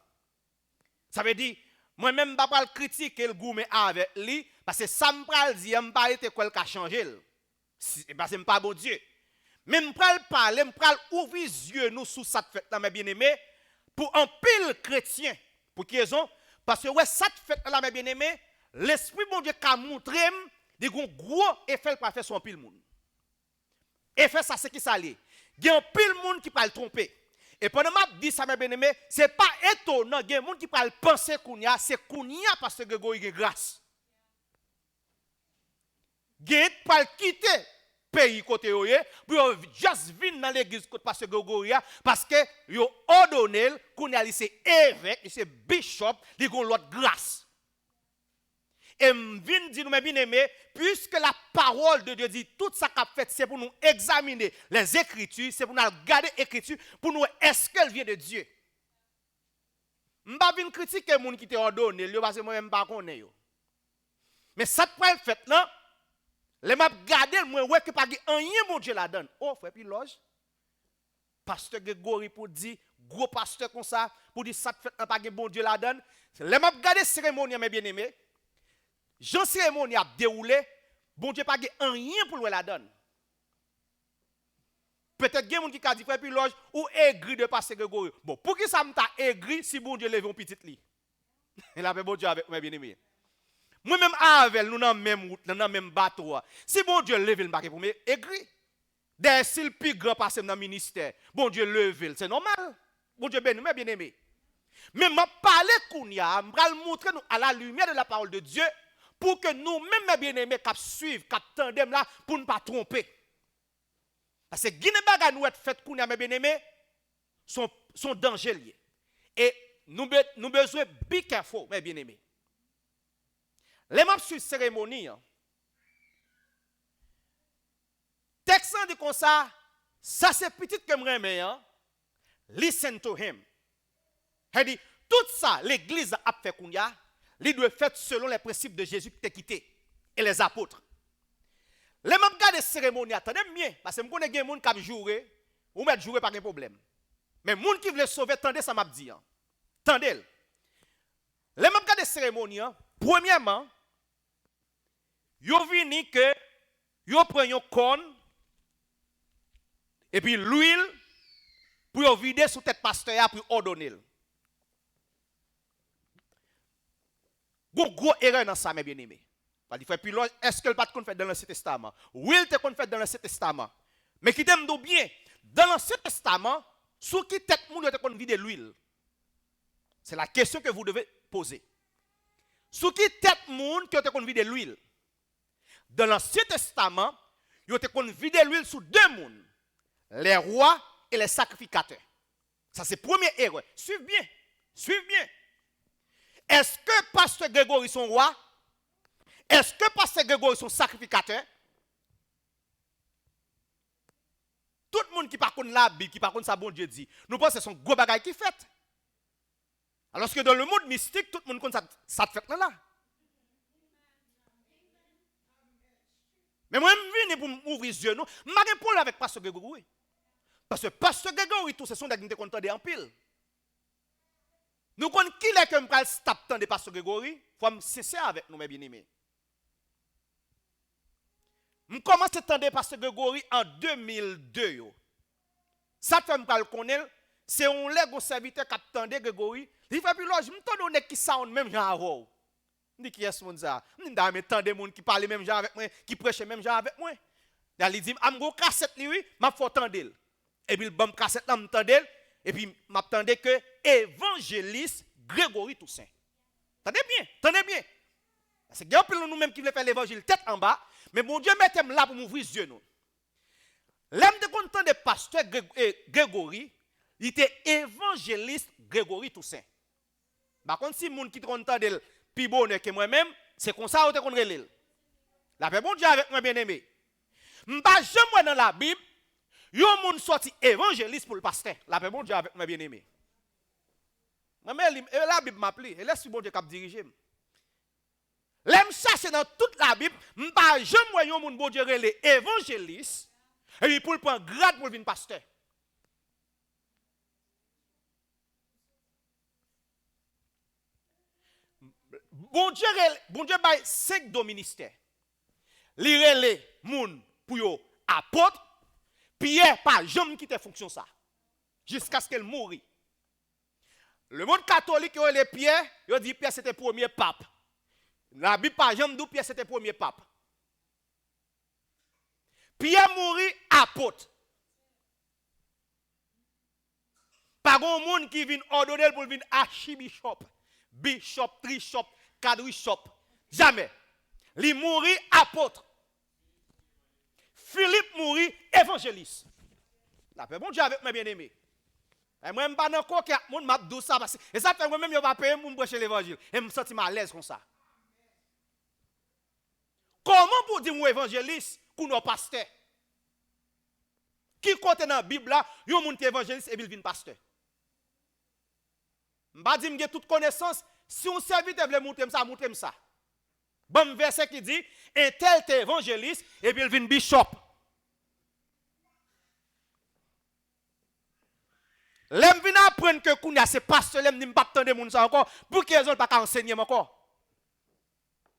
Ça veut dire, moi-même, je ne vais pas critiquer le gourmet avec lui, parce que ça me parle dire, je ne vais pas être quoi qui a changé. Parce que je ne pas bon Dieu. Mais je vais parler, je vais ouvrir les yeux nous sous ça de fait là, mes bien-aimés, pour un pile chrétien. Pour qui raison? Parce que ouais, ça de fait là, mes bien-aimés, l'Esprit bon Dieu qui a montré, il y a un gros effet pour faire son pile monde. Effet ça, c'est qui ça l'est? Il y a un pile monde qui peut le tromper. Et pendant que je dis ça, mes bien-aimés, ce n'est pas étonnant. Il y a un monde qui peut penser qu'on y a, c'est qu'on y a parce que Grégory a grâce. Il y a pas quitter le pays côté pour juste venir dans l'église côté parce que Grégory parce que il a ordonné qu'on y a c'est évêque, c'est bishop, il a l'autre grâce. Et je viens dire, mes bien-aimés, puisque la parole de Dieu dit tout ça qu'a fait, c'est pour nous examiner les Écritures, c'est pour nous regarder les Écritures, pour nous est-ce qu'elle vient de Dieu. Je ne vais pas venir critiquer les gens qui t'ont ordonné, parce que moi-même, je ne connais pas. Mais ça te prend fait là, les m'a regardé, moi, ouais, que pas rien, mon Dieu la donne. Oh, frère, puis loge. Pasteur Grégory pour dire, gros pasteur comme ça, pour dire ça te fait pas bon Dieu la donne. Les m'a regardé cérémonie, mes bien-aimés. Jean cérémonie a déroulé, bon Dieu pas rien pour lui la donne. Peut-être qu'il y a des gens qui disent frère Piloge ou aigri de passer Grégory. Bon, pour qui ça m'a aigri si bon Dieu lève un petit lit? Et la paix bon Dieu avec moi bien aimé. Moi-même avec nous dans même route, dans le même bateau. Si bon Dieu lève le baquet pour moi, aigri. Des s'il plus grand passer dans le ministère, bon Dieu lève, c'est normal. Bon Dieu béni, bien aimé. Mais m'a parlé kounya, m'a montrer nous à la lumière de la parole de Dieu pour que nous même mes bien-aimés cap suivre, cap tandem là pour ne pas tromper. Parce que guiné baga nous être fait kounya mes bien-aimés sont dangereux. Et nous besoin be careful mes bien-aimés. Les m'a suivre cérémonie. Texte dit comme ça c'est petit que me remet listen to him. Il dit, tout ça, l'église a fait kounya, il doit faire selon les principes de Jésus qui t'a quitté et les apôtres. Les mêmes gars de cérémonie, attendez bien, parce que je connais des gens qui joué, ou mettre jouer pas de problème. Mais les gens qui veulent sauver, attendez ça m'a dit. Attendez. Les mêmes gars de cérémonie, premièrement, ils viennent que ils prennent un corne et puis l'huile pour vider sous tête pasteur pour ordonner. Gros erreur dans ça, mes bien-aimés. Est-ce que le patron fait dans l'Ancien Testament? Oui, il te fait dans l'Ancien Testament. Mais qui t'aime bien, dans l'Ancien Testament, sous qui tête moun te vide l'huile? C'est la question que vous devez poser. Sous qui tête moun qui te vide l'huile? Dans l'Ancien Testament, il te vide l'huile sous deux moun. Les rois et les sacrificateurs. Ça c'est première erreur. Suivez bien. Suivez bien. Est-ce que pasteur Grégory son roi? Est-ce que pasteur Grégory son sacrificateur? Tout le monde qui par contre la Bible, qui par contre ça bon Dieu dit, nous pensons que c'est son gros bagage qui fait. Alors que dans le monde mystique, tout le monde connaît ça fait là. Mais moi je viens pour m'ouvrir les yeux, non, je n'ai pas de problème avec pasteur Grégory. Parce que pasteur Grégory tout ce sont des gens qui sont en pile. Nous connaissons qui est que je tape tant de pasteur Grégory, il faut me cesser avec nous, mes bien-aimés. Je commence à attendre pasteur Grégory en 2002. Ça fait me connaître, c'est un lègue serviteur qui attendait Grégory. Il fait plus là, je me donne qui sound même genre. Je dis qui est ce monde ça? Je dis attendre des gens qui parlent même genre avec moi, qui prêchent même genre avec moi. Il dit am go cassette lui, m'a faut attendre. Et puis le bam cassette là m'attendait. Et puis, m'attendais que évangéliste Grégory Toussaint. Attendez bien. Parce que il y a nous-mêmes qui voulons faire l'évangile tête en bas, mais mon Dieu mettez là pour m'ouvrir les yeux. L'homme de content de pasteur Grégory, il était évangéliste Grégory Toussaint. Par contre, si moun qui content de plus bonheur que moi-même, c'est comme ça qu'on relève. La paix bon Dieu avec moi bien-aimé. M'pas jamais dans la Bible. Yon moun sorti évangéliste pour le pasteur. La paix bon Dieu avec moi bien-aimé. La Bible m'appelle. Et laisse bon Dieu qui dirige. L'aime chercher dans toute la Bible. M'pas jamais yon moun bon Dieu relé évangéliste. Et puis pour le prendre grade pour le venir pasteur. Bon Dieu bail 5 do ministère. Li relé moun pour yo apôtre. Pierre pas jamais quitté fonction ça jusqu'à ce qu'elle mourit. Le monde catholique les Pierre, il dit Pierre c'était premier pape. La Bible pas jamais dit Pierre c'était premier pape. Pierre mourit apôtre. Pas grand monde qui vient ordonner pour venir archibishop, bishop, trishop, quadrishop. Jamais. Il mourit apôtre. Philippe mourit évangéliste. La paix bon Dieu avec mes bien-aimés. Et moi, je ne suis pas dans le corps qui a mon m'a dit ça. Et ça fait moi-même, je vais payer pour me prêcher l'évangile. Et je me sens à l'aise comme ça. Comment pour dire moi évangéliste pour nos pasteurs? Qui compte dans la Bible là, il y a un monde qui est évangéliste et il vient pasteur. Je ne vais pas dire que j'ai toute connaissance. Si on serviteur veut montrer ça, montrez-moi ça. Bon verset qui dit, un tel est évangéliste et puis il vient bishop. L'aime vient apprendre que Kounia c'est pasteur, l'aime n'y pas attendre moun ça encore pour qu'ils ont pas enseigner encore.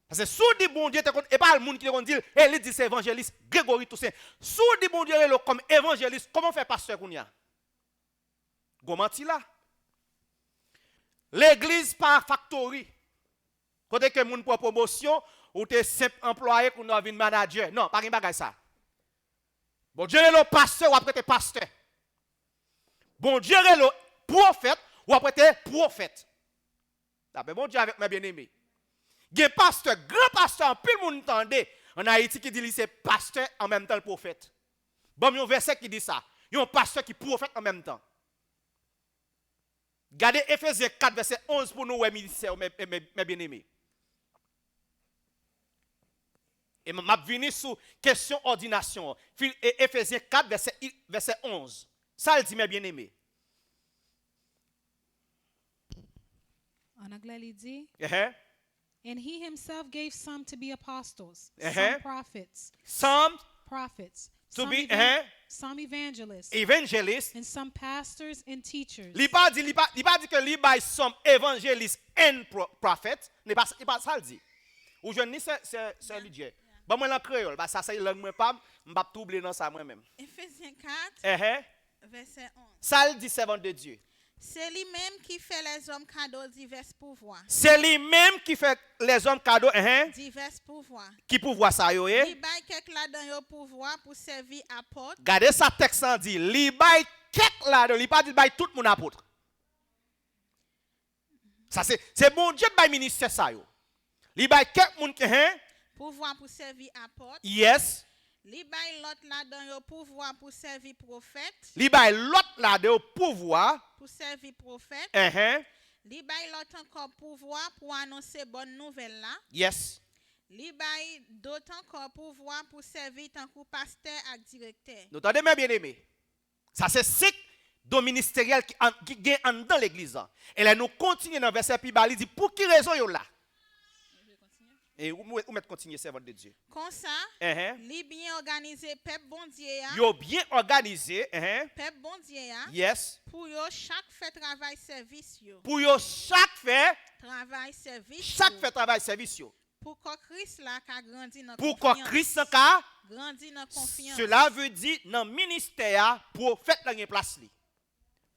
Parce que sous dit bon Dieu, et pas le monde qui dit, il dit c'est évangéliste, Grégory Toussaint. Sous dit bon Dieu, comme évangéliste, comment faire pasteur qu'on y a? Comment là? L'église par factory. Côté que moun pour promotion, ou t'es simple employé qu'on a une manager. Non, pas une bagage ça. Bon Dieu est le pasteur ou après t'es pasteur. Bon Dieu est le prophète ou après t'es prophète. D'après bon Dieu avec mes bien-aimés. Il y a un pasteur, grand pasteur, plus le monde entendait en Haïti qui dit c'est pasteur en même temps le prophète. Bon, il y a un verset qui dit ça. Il y a un pasteur qui prophète en même temps. Regardez Ephésiens 4, verset 11 pour nous, ministère, mes bien-aimés. Et je vais venir sur question ordination. Ephésiens 4, verset 11. Ça, il dit, mes bien-aimés. En anglais, il dit. And he himself gave some to be apostles, some prophets, some evangelists, and some pastors and teachers. Il pas dit que li by some evangelists and prophets, n'est pas ça le dit. Ou je ni c'est lui. Bon moi en créole, bah ça c'est langue moi pas, m'pa t'oublier dans ça moi même. Ephésiens 4 verset 11. Ça le dit servant de Dieu. C'est lui-même qui fait les hommes cadeaux divers pouvoirs. C'est lui-même qui fait les hommes cadeaux divers pouvoirs. Qui pouvoir ça yo Il bail quelque là dans yo pouvoir pour servir apôtre. Regardez ça texte en dit, li bail quelque là, li pas dit bail tout mon apôtre. Ça c'est bon Dieu bail ministère ça yo. Li bail quelque monde pouvoir pour servir apôtre. Yes. Li bay l'autre là dans yo pouvoir pour servir prophète. Li bay l'autre là de pouvoir pour servir prophète. Li bay l'autre encore pouvoir pour annoncer bonne nouvelle là. Yes. Li bay d'autres encore pouvoir pour servir tant que pasteur et directeur. Nous entendez mes bien-aimés. Ça c'est cycle do ministériel qui gagne dans l'église. Et là nous continuons dans verset puis il dit pour qui raison yo là? Et où mettre continuer servant de Dieu. Comme ça, li bien organisé peuple bon Dieu. Yo bien organisé, peuple bon Dieu. Yes. Pour yo chaque fait travail service yo. Pour yo chaque fait travail service. Chaque fait travail service yo. Pour que Christ là ka grandi dans confiance. Pour que Christ ka grandi dans confiance. Cela veut dire dans ministère prophète la gen place li.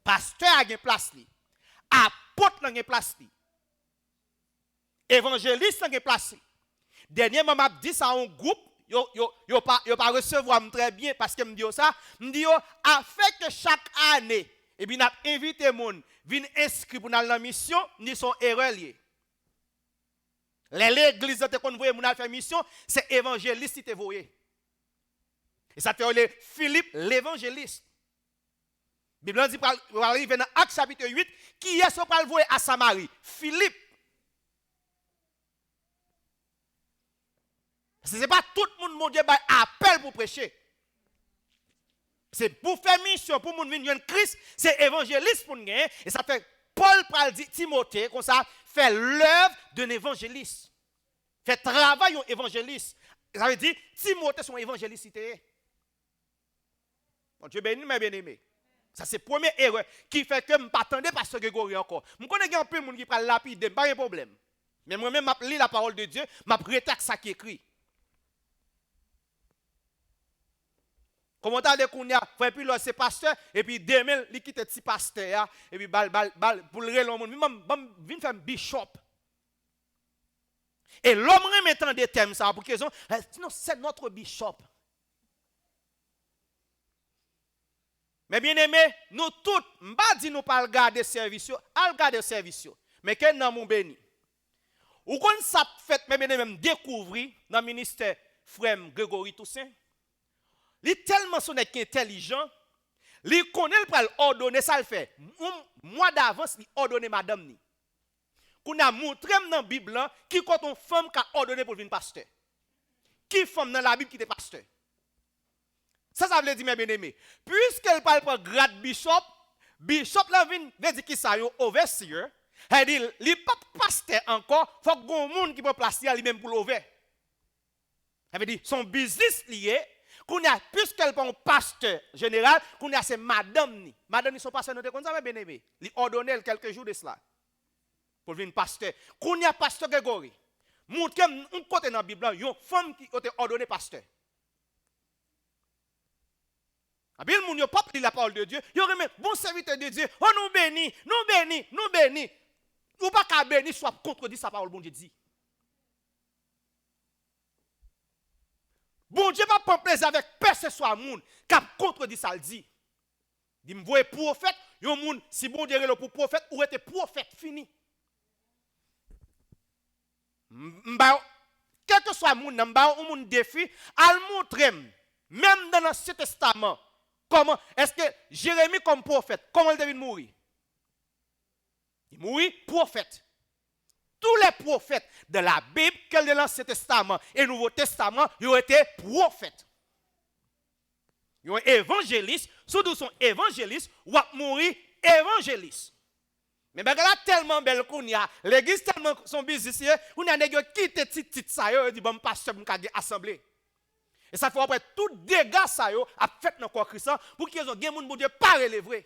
Pasteur a gen place li. Apôtre la gen place li. Évangéliste la gen place li. Dernièrement, m'a dit ça en groupe, yo pas recevoir très bien parce que me dit ça, me dit afin que chaque année et bien n'a invité moun vinn inscrit pour dans la mission, ni son erreur lié. L'église te kon voye moun faire mission, c'est évangéliste qui te voye. Et ça fait Philippe l'évangéliste. Bible dit pour arriver dans Actes chapitre 8, qui est ce qu'on voye à Samarie? Philippe. Ce n'est pas tout le monde, mon Dieu, qui appelle pour prêcher. C'est pour faire mission, pour moun venir Christ, c'est évangéliste pour nous. Et ça fait, Paul pral dit Timothée, comme ça, fait l'œuvre d'un évangéliste. Fait travail d'un évangéliste. Ça veut dire, Timothée son évangéliste. Mon Dieu béni, mes bien-aimés. Ça c'est la première erreur qui fait que je ne m'attendais pas à ce Grégory encore. Je connais un peu de monde qui parle lapide, pas de problème. Mais moi-même, je lis la parole de Dieu, je prétexte ça qui est écrit. Comment t'as dit qu'on y a fait puis là c'est pasteur et puis demain il quitte petit pasteur et puis bal pour le relon monde vinn faire bishop. Et l'homme remettant des thèmes ça pour qu'ils ont sinon c'est notre bishop. Mais bien aimé, nous tous m'pa dit nous pas regarder service, al regarder service. Mais que dans mon béni. Ou qu'on ça fait même découvrir dans le ministère frère Grégory Toussaint. Il est tellement intelligent, il connaît le ordonner ça le fait. Mois d'avance, il ordonne madame ni. Qu'on a montré dans la Bible qui quand une femme qui a ordonné pour devenir pasteur. Qui femme dans la Bible qui est pasteur. Ça veut dire mes bien-aimés. Puisqu'elle parle pour grade bishop là veut dire qui ça yo overseer. Elle dit il pas pasteur encore, faut que un monde qui peut placer lui même pour l'over. Elle veut dire son business lié. Puisqu'elle est un pasteur général, qu'on a c'est madame ni. Madame ni son pasteur nous comme ça bien aimé. Il ordonné quelques jours de cela pour devenir pasteur. Qu'on a pasteur Grégory. montre un côté dans la Bible, une femme qui a été ordonnée pasteur. Bien le monde n'a pas pris la parole de Dieu. Il remet bon serviteur de Dieu. Oh nous bénis, nous bénis, nous bénis. Ou pas qu'à bénir soit contredit sa parole bon Dieu dit. Bon Dieu va prendre plaisir avec personne soit monde qui contredit ça le dit. Il me voit prophète, yon monde si bon Dieu est pour prophète ou était prophète fini. Quel que soit monde m'ba un monde défi, al montrer même dans l'Ancien Testament. Comment est-ce que Jérémie comme prophète, comment il devait mourir? Il mourit prophète. Tous les prophètes de la Bible, quel de l'Ancien Testament et Nouveau Testament, ils ont été prophètes. Ils ont évangélistes, surtout sont évangélistes, ou à mourir évangélistes. Mais ben là tellement belle qu'on y a, l'église tellement son business, on a négocié quitter petit ça yo, dit bon pasteur m'ka assemblée. Et ça fait après tout dégâts ça yo a fait dans corps Christ pour qu'ils ont gen moun bon Dieu pas relevé.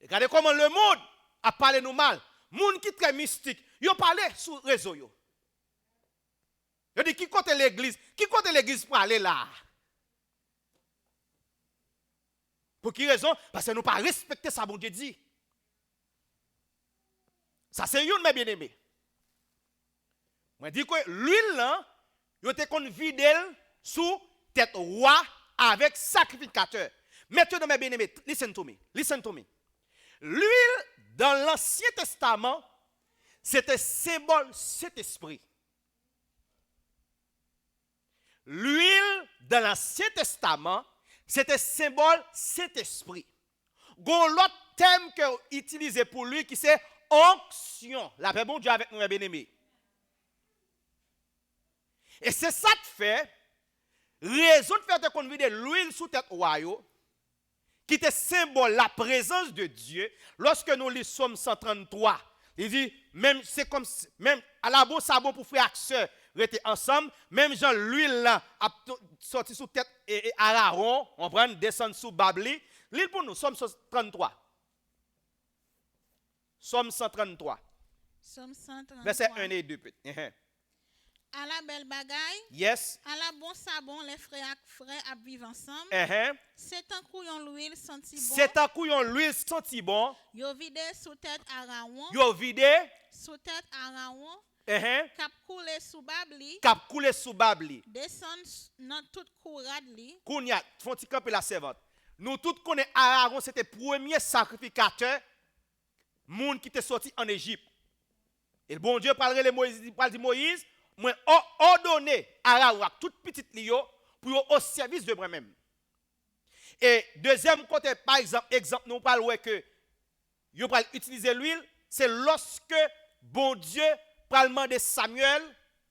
Regardez comment le monde a parlé nous mal. Monde qui très mystique, yo parlé sur réseau yo. Yo dit qui côté l'église pour aller là. Pour qui raison? Parce que nous pas respecter ça bon Dieu dit. Ça c'est une mes bien-aimés. Moi dis que l'huile là, yo te kon vide sous tête roi avec sacrificateur. Maintenant mes bien-aimés, listen to me. L'huile dans l'Ancien Testament, c'était symbole Saint-Esprit. L'huile dans l'Ancien Testament, c'était symbole Saint-Esprit. Gon l'autre thème que utilisé pour lui qui c'est onction. La paix bon Dieu avec nous mes bien-aimés. Et c'est ça qui fait raison de faire de convider l'huile sous tête royaux qui était symbole la présence de Dieu. Lorsque nous lisons Somme 133, il dit même c'est comme même à la bon sabon pour frère et sœur rester ensemble, même Jean l'huile là a sorti sous tête et Aaron, on prend descendre sous Babli. L'huile pour nous Somme 133. Somme 133. Somme 133. Verset 1 et 2. À la belle bagaille. Yes. À la bon sabon, les frères à vivre ensemble. C'est un couillon l'huile senti bon. C'est un couillon l'huile senti bon. Yo vide sous tête Aaron. Yo vide. Sous tête Aaron. Cap coulé sous Babli. Descend dans toute courade li. Kounya, font ti camper la servante. Nous tous connaissons Aaron, c'était le premier sacrificateur monde qui était sorti en Égypte. Et le bon Dieu parle de Moïse, moi ordonné Aaron toute petite lio pour au service de moi-même. Et deuxième côté par exemple nous parlons que yo pral utiliser l'huile, c'est lorsque bon Dieu pral demander Samuel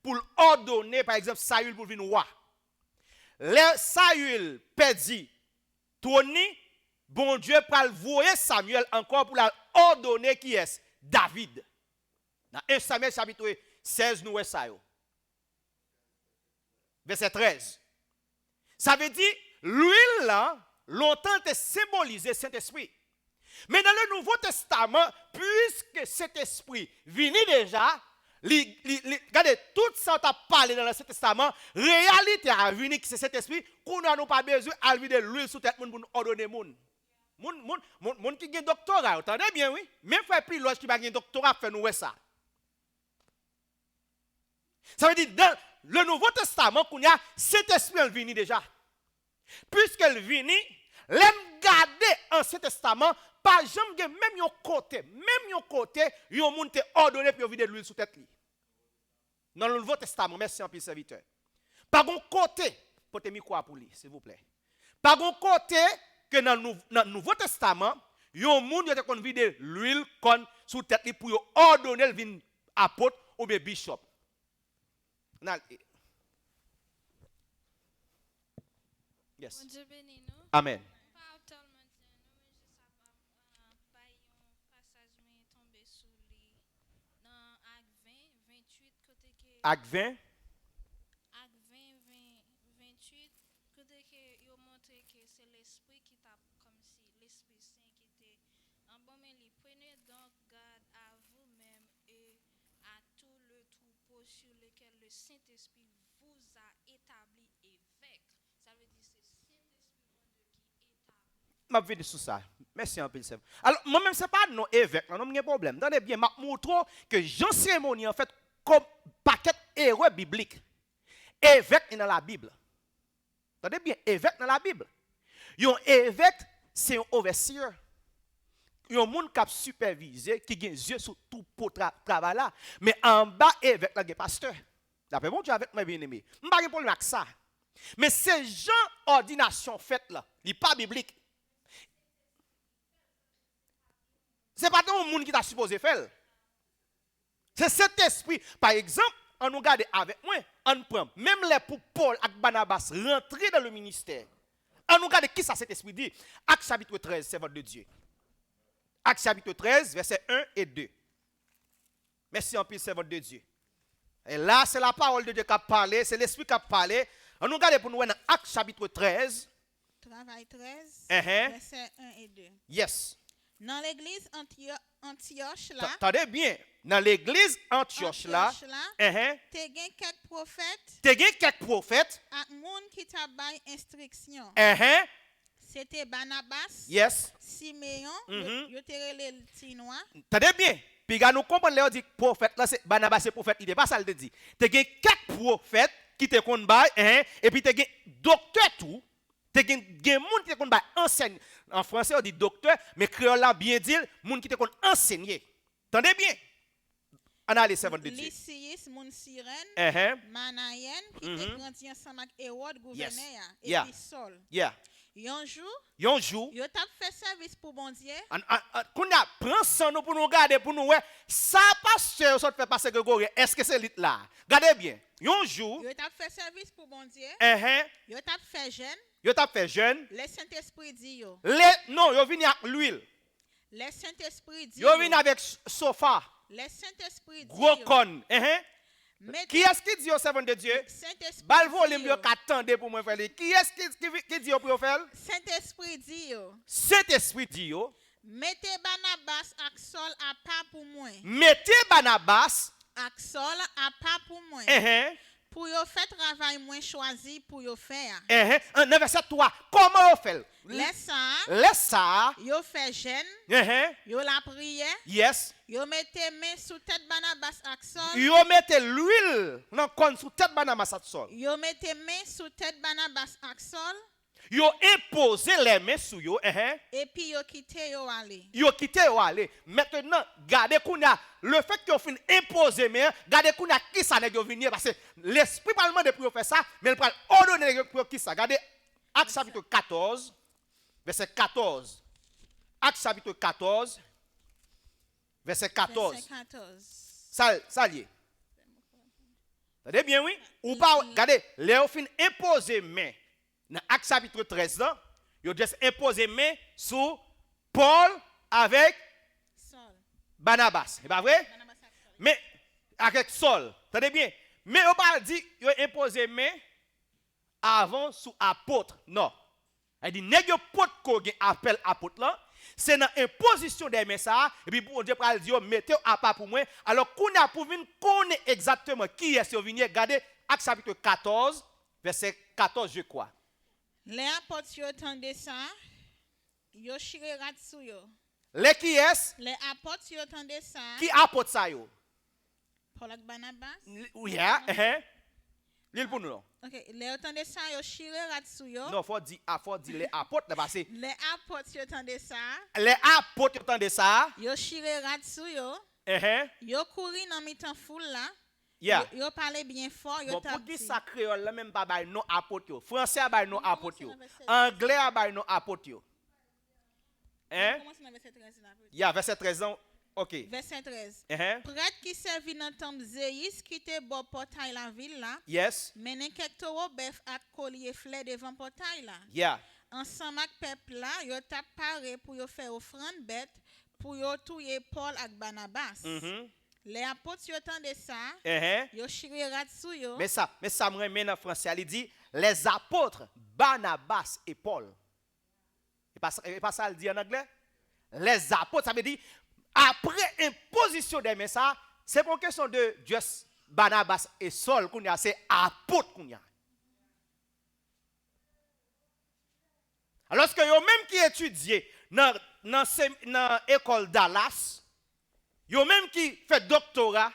pour ordonner par exemple Saül pour venir roi. Le Saül perdit Tony, bon Dieu pral voyer Samuel encore pour la ordonner qui est David. Dans 1 Samuel chapitre 16 nous ça yo. Verset 13. Ça veut dire l'huile là longtemps était symbolisé Saint-Esprit. Mais dans le Nouveau Testament, puisque cet esprit vient déjà, regardez, tout ça t'a parlé dans l'Ancien Testament, réalité a venu que c'est cet esprit, qu'on n'a pas besoin de vider l'huile sous tête pour nous ordonner moun. Moun qui a un doctorat, entendez bien, oui? Même frère Pilote qui a un doctorat, fait nous ça. Ça veut dire, dans le Nouveau Testament, qu'on a cet esprit venu déjà. Puisqu'elle vient, l'aime garder l'Ancien Testament, pas jamais même yon côté, yon moun te ordonné pour vider l'huile sous tête li. Dans le Nouveau Testament, merci en plus serviteur. Pas gon côté, portez micro pour lui, s'il vous plaît. Pas gon côté que dans le Nouveau Testament, yon moun yon te kon vider l'huile kon sous tête li pour ordonner le vin apôtre ou bien bishop. Yes. Amen. Acte 20. Acte 20, 28, côté que il montre que c'est l'esprit qui t'a comme si l'Esprit Saint qui était En bon, mais prenez donc garde à vous-même et à tout le troupeau sur lequel le Saint-Esprit vous a établi évêque. Ça veut dire c'est Saint-Esprit qui établit. M'a venu sur ça. Merci un peu. Alors, moi-même, ce n'est pas non évêque, non, non, problème. Attendez bien, m'a montre que Jean Cérémonie, en fait, comme paquet héros biblique. Évêque est dans la Bible. Attendez bien, évêque dans la Bible. Un évêque, c'est un overseer. Un monde qui a supervisé, qui a les yeux sur tout pour travail là. Mais en bas, évêque, là, il y a pasteur. D'après mon Dieu, avec mes bien-aimés. Je n'ai pas de problème avec ça. Mais ces gens ordination faite là, il n'est pas biblique. Ce n'est pas tout le monde qui t'a supposé faire. C'est cet esprit. Par exemple, on nous regarde avec moi, on prend même les pour Paul et Barnabas rentrer dans le ministère. On nous regarde qui ça cet esprit dit. Actes chapitre 13, c'est votre de Dieu. Actes chapitre 13, versets 1 et 2. Merci en plus, c'est votre de Dieu. Et là, c'est la parole de Dieu qui a parlé, c'est l'esprit qui a parlé. On nous regarde pour nous dans Actes chapitre 13. Travail 13, Uh-huh. versets 1 et 2. Yes. Dans l'église Antioche là, Attendez bien. Dans l'église Antioche là, t'es gen quelques prophètes t'es quelques prophètes. ak moun qui t'a bay instruction. C'était Barnabas, Yes. Siméon, Mhm. yo te rele le tinois. Attendez bien. Puis quand nous comprenons, on dit prophète là, c'est Barnabas c'est prophète. Il n'est pas ça le dit. T'es quatre prophètes qui te connaissent bail, et puis t'es docteur tout. T'es gen moun qui te connaissent enseigne. En français on dit docteur, mais créole là bien dire moun qui te connaissent enseigner. Attendez bien. Analyse servante de Dieu. Lysias, moun Sirène, Manayen, qui te grandi ensemble avec Hérode, gouverneur, et Yeah. puis Saul. Yeah. Yon jour, Yon yo t'a fait service pour bon Dieu. Qu'on a prend ça nous pour nous regarder pour nous ouais ça pasteur ça fait passer Grégory est-ce que c'est lit là regardez bien un jour Yo t'a fait service pour bon Dieu. Yo t'a fait jeune. yo t'a fait jeune Le Saint-Esprit dit yo. non yo vini avec l'huile Le Saint-Esprit dit yo vini avec sofa Le Saint-Esprit dit gros yo. con Mettez- qui est-ce qui dit au servant de Dieu Saint-Esprit bal dit volume yo yo. qu'attendez pour moi faire qui est-ce qui dit pour faire Saint-Esprit dit yo. cet esprit dit yo Mettez Barnabas ak Saul à pas pour moi. mettez Barnabas Ak Saul à pas pour moi. Pour yo fait travail moins choisi pour yo faire. en verset 3 comment on fait Laisse ça, laisse ça yo fait jeûne, yo la prière, yes yo mettez main sous tête Barnabas ak Saul. yo mettez l'huile dans kon sous tête Barnabas at sol. Yo mettez main sous tête Barnabas ak Saul. Yo imposé les mains sur yo, Et puis yo quitté yo aller. yo quitté yo aller. Maintenant, gardez kounya le fait que yo fin imposer main, gardez kounya qui ça nèg yo venir parce que l'esprit parlement de pour faire ça, mais il parle ordonner pour qui ça. Regardez Actes chapitre 14 verset 14. Actes chapitre 14 verset 14. Verset 14. Ça lié. Regardez bien oui, ou pas regardez, les fin imposer main. Dans Actes chapitre 13 là, ils ont juste imposé main sur Paul avec Saul. Barnabas. C'est pas vrai? Barnabas ak Saul. Mais avec Saul. Attendez bien. Mais on pas dit qu'ils ont imposé main avant sous apôtre. Non. Il dit nèg yo pot ko gen appel apôtre là, c'est dans imposition des mains ça et puis pour Dieu pral dire mettez à part pour moi. Alors qu'on a pour venir connaître exactement qui est sur venir regarder Actes chapitre 14 verset 14 je crois. Les apôtres yo tande ça. Yo chire rat sou yo. Les qui est Les apôtres yo tande ça. qui apôtre ça yo? Paul ak Barnabas. Oui, L'île pour nous non. OK, les tande ça yo chire rat sou yo. Non, faut dire les apôtres là parce que Les apôtres yo tande ça. les apôtres entendent ça. Yo chire rat sou yo. Yo couri dans mi-temps foule là. Yeah. Yo parle bien fort, yo Bon, t'a pour qui dit. ça créole là même pas bay non apôtre yo. Français bay non apôtre yo. commence dans verset- Anglais bay non apôtre yo. Commence dans verset 13 là. Yeah, verset 13 ans. OK. Verset 13. Uh-huh. Prêtre qui servit dans temple Zéis qui te bon portail la ville là. Yes. Menen quelques taureaux bœuf ak collier fleur devant portail là. Yeah. Ensemble avec peuple là, yo t'a paré pour yo faire offrande bête pour yo touyer Paul ak Barnabas. Les apôtres yo tande ça. Yo chire rat sou yo. Mais ça me remet en français, il dit les apôtres Barnabas et Paul. Et pas ça il dit en anglais? les apôtres, ça veut dire, après imposition des mains, ça, c'est pas une question de juste Barnabas et Saul, c'est apôtres. Alors que yo même qui étudie dans l'école Dallas, yo même qui fait doctorat,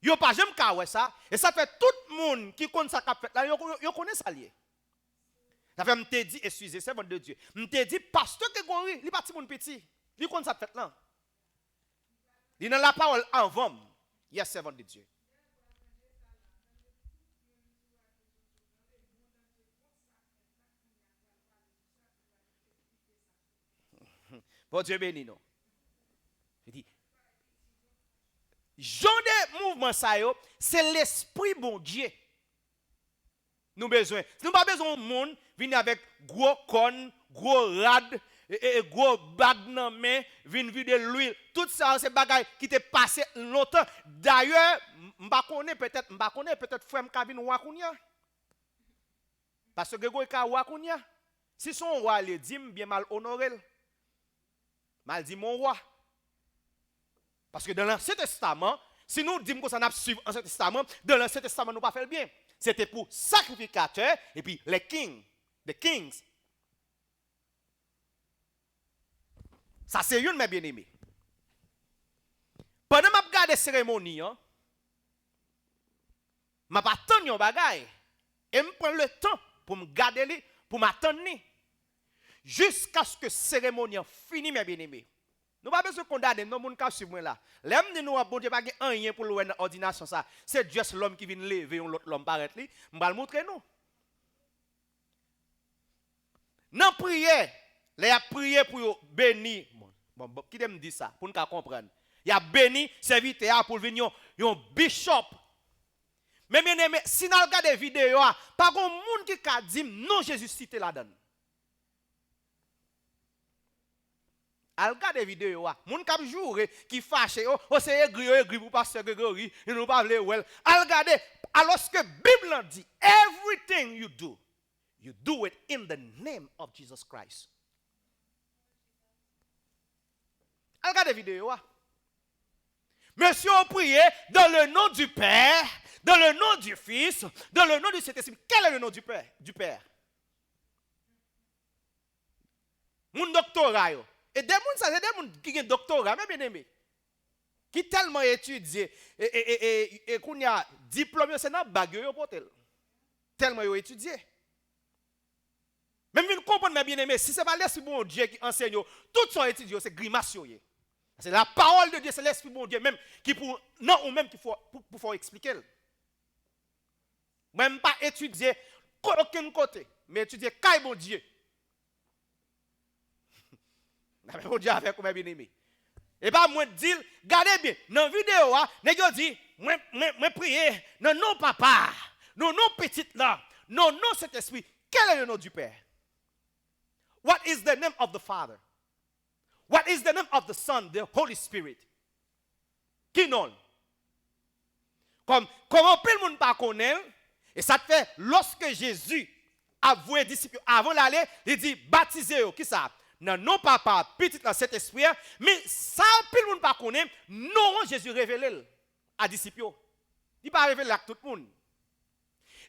yo pas jamais kawé ça, et ça fait tout le monde qui connaît ça fait là, yo connaît ça lié. Ça fait m'te dit excusez, c'est bon de Dieu. M'te dit pasteur Grégory, il parti mon petit, il connaît ça fait là. Il dans la parole en vom. Yes, servant de Dieu. Bon Dieu béni nous. Je dis, genre de mouvement ça yo, c'est l'esprit bon Dieu. Nous besoin. Nous pas besoin de monde venir avec gros con, gros rad et gros bag dans main, venir vider l'huile. Tout ça c'est bagaille qui t'est passé longtemps. D'ailleurs, m'pa connaît peut-être frère m'ka vinn wakounya. Parce que Grégory ka wakounya. Si son roi le dit bien mal honoré. Mal dit mon roi. Parce que dans l'Ancien Testament, si nous disons que ça n'a pas suivi l'Ancien Testament, dans l'Ancien Testament, nous pas fait le bien. C'était pour sacrificateurs et puis les kings. Ça, c'est une de mes bien-aimés. Pendant que je regarde la cérémonie, je m'attends à un bagage. Et je prends le temps pour me garder, pour m'attendre. Jusqu'à ce que la cérémonie finisse, mes bien-aimés. Nous n'avons pas besoin de condamner, nous ne pouvons suivre là. L'homme de nous, bon Dieu, pas rien pour l'ordination. C'est juste l'homme qui vient lever l'homme paraître. Je vais le montrer nous. Dans la prière, il a prié pour bénir. Bon, qui me dit ça pour nous comprendre? Il a béni serviteur pour venir un bishop. Mais bien aimé, si nous regardons des vidéos, pas de monde qui a dit non Jésus cité là-dedans. Al regarde vidéo moun k'ap joure qui fâché oh c'est aigri pour pasteur Grégory il nous pas vle well al regarde alors que Bible dit everything you do it in the name of Jesus Christ. Al regarde vidéo Monsieur on prié dans le nom du Père, dans le nom du Fils, dans le nom du Saint-Esprit. Quel est le nom du Père? Mon doctorat yo. Et des gens, c'est des gens qui ont un doctorat, mais bien aimé, qui tellement étudié, et qu'on a diplômé, c'est dans le bague, tellement ils ont étudié. Même vous comprenez, bien aimé, si ce n'est pas l'Esprit bon Dieu qui enseigne, tout ça étudié, c'est grimace. C'est la parole de Dieu, c'est l'Esprit bon Dieu, même qui pour, non, ou même qui pour expliquer. Même pas étudier aucun côté, mais étudier quand bon Dieu. Bon Dieu avec moi bien aimé. Et pas moi dire, regardez bien, dans la vidéo, nous dit, moi prier, non non papa, non non petite là, non non cet esprit. Quel est le nom du Père? What is the name of the Father? What is the name of the Son, the Holy Spirit? Qui non? Comment peut le monde pas connaître? Et ça te fait, lorsque Jésus a voué disciples avant d'aller, il dit, baptisez-vous, qui ça? Non papa, petit dans cet esprit, mais ça, tout le monde pas connaît, non, Jésus révélé à disciples. Il pas révélé à tout le monde.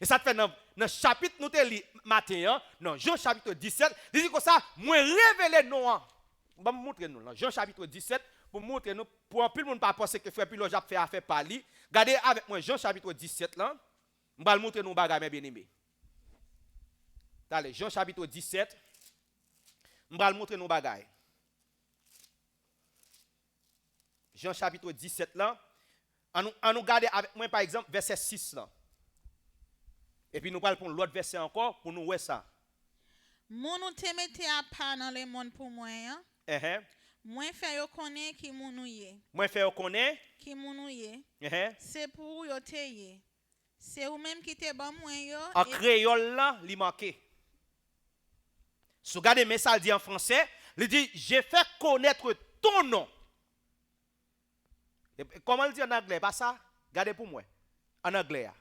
Et ça te fait dans le chapitre, nous te lit matin, dans Jean chapitre 17, il dit que ça, moi révélé non. On va montrer nous, dans Jean chapitre 17, pour montrer nous, pour un peu le monde pas penser que frère Pilot a fait affaire par lui. Regardez avec moi Jean chapitre 17 là, on va montrer nous bagages bien aimés. Allez, Jean chapitre 17. Je vais vous montrer nos bagailles. Jean chapitre 17 là. On nous garde avec moi par exemple verset 6 là. Et puis nous parlons pour l'autre verset encore pour nous voir ça. Mon nous te mette à part dans le monde pour moi. Moi fait yo connaît qui mon nous yé. Moi fait yo connaît qui mon nous yé. C'est pour yo te yé. C'est ou même qui te ban moi yo. En créole là, li manqué. Si vous regardez, mais ça dit en français, il dit, j'ai fait connaître ton nom. Et comment il dit en anglais? Pas ça? Regardez pour moi. En anglais.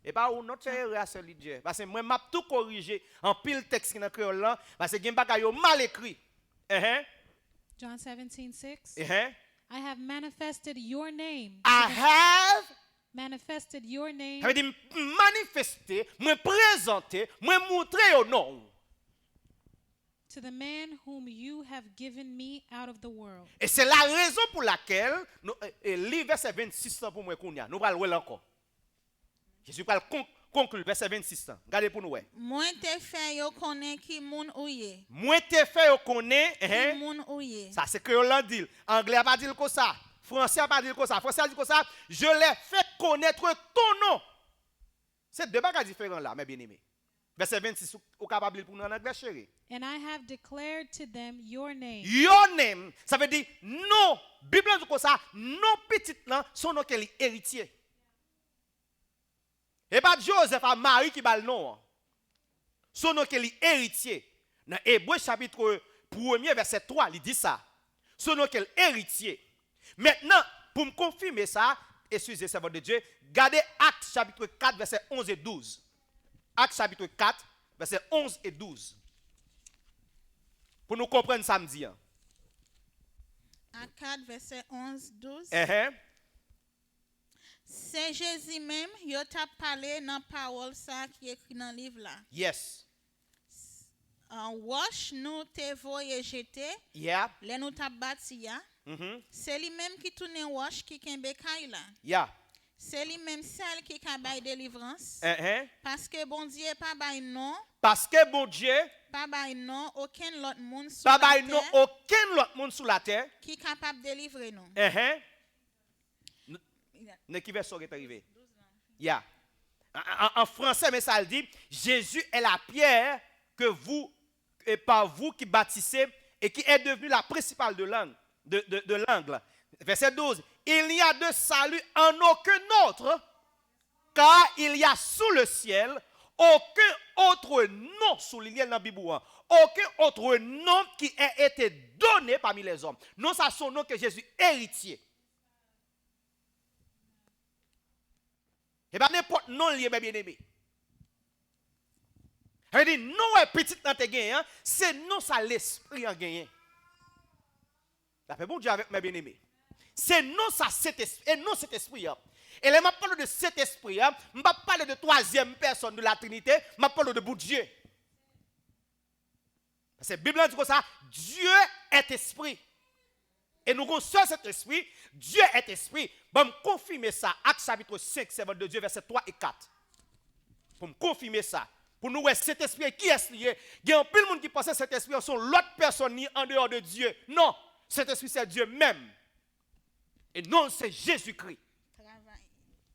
Et pas où notre erreur c'est Dieu. Parce que moi, je tout corrigé en pile texte dans le créole là. Parce que il y a mal écrit. John 17:6. I have manifested your name. I have Manifested your name. Ça veut dire manifester, me présenter, me montrer au nom. To the man whom you have given me out of the world. Et c'est la raison pour laquelle le verset 26 pour moi qu'on y a. Nous allons voir encore. Jésus va conclure verset 26. Regardez pour nous. Moi te fait yo connaît qui moun ouye. Moi te fait yo connaît Qui moun ouye. ça c'est créole là dit. Anglais a pas dit comme ça. Français a pas dit comme ça. Français a dit comme ça. Je l'ai fait connaître ton nom. C'est deux bagages différents là, mes bien-aimés. Verset 26 au capable pour nous en anglais chéri. And I have declared to them your name. Your name, ça veut dire non. Bible dit comme ça, non petit là, son nom qu'elle est héritier. Et pas Joseph à Marie qui bat le nom. Son nom qu'elle est héritier. Dans Hébreu chapitre 1er verset 3, il dit ça. Son nom qu'elle est héritier. Maintenant, pour me confirmer ça, excusez servant de Dieu, regardez Actes chapitre 4 verset 11 et 12. Actes chapitre 4 verset 11 et 12. Pour nous comprendre samedi. Actes 4 verset 11 12. C'est Jésus même, yo t'a parlé dans parole ça qui écrit dans le livre là. Yes. Wash nous te voye jeter. Yeah. Les nous t'a bâti ya. C'est lui-même qui tourne wash qui kembe kay là. Yeah. C'est lui-même celle qui a bail délivrance. Parce que bon Dieu pas bail non. Parce que bon Dieu pas bail non aucun l'autre monde sur pas la bail non terre aucun autre monde sur la terre. qui est capable de délivrer nous. Ne qui verset est arrivé? Yeah. En français, mais ça le dit, Jésus est la pierre que vous et par vous qui bâtissez et qui est devenue la principale de l'angle. Verset 12. Il n'y a de salut en aucun autre, car il y a sous le ciel aucun autre nom, souligné dans la Bible, aucun autre nom qui ait été donné parmi les hommes. Non, ça son nom que Jésus héritier. Et bien, n'importe nom lié, mes bien-aimés. Elle dit, non, petit dans tes gains, c'est non, ça l'esprit en gain. Ça fait bon Dieu avec mes bien-aimés. C'est non, ça cet esprit. Et non, cet esprit. Et là, je parle de cet esprit. Je ne parle pas de troisième personne de la Trinité, je parle de bon Dieu. Parce que la Bible dit comme ça, Dieu est esprit. Et nous connaissons cet esprit, Dieu est esprit. Bon, me confirmer ça, Actes chapitre 5, verset 2, verset 3 et 4. Pour me confirmer ça. Pour nous, cet esprit qui est lié. Il y a un peu de monde qui pense que cet esprit sont l'autre personne ni en dehors de Dieu. Non, cet esprit c'est Dieu même. Et non, c'est Jésus-Christ.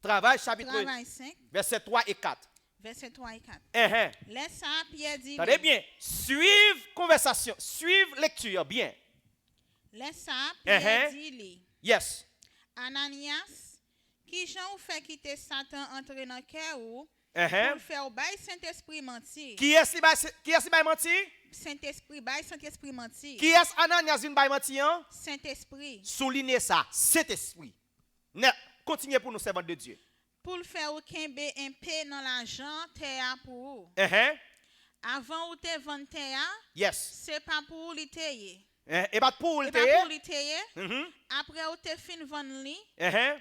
Travail chapitre 5, verset 3 et 4. Verset 3 et 4. Laisse ça, Pierre dit. Attendez bien, suivre conversation, suivre lecture, bien. Laisse ça, Pierre dit. Yes. Ananias, qui Jean fait quitter Satan entrer dans le cœur ou pour faire bail Saint-Esprit mentir. Qui est-ce qui mentir? Saint-Esprit, bail Saint-Esprit mentir. Qui est Ananias vient bail mentir? Saint-Esprit. Soulignez ça, Saint-Esprit. Continuez pour nous servants de Dieu. Pour faire aucun un paix dans l'argent, terre pour. Avant ou te vendre terre, yes. c'est pas pour l'étayer. Et pas pour l'étayer. Après ou te fin vendre li,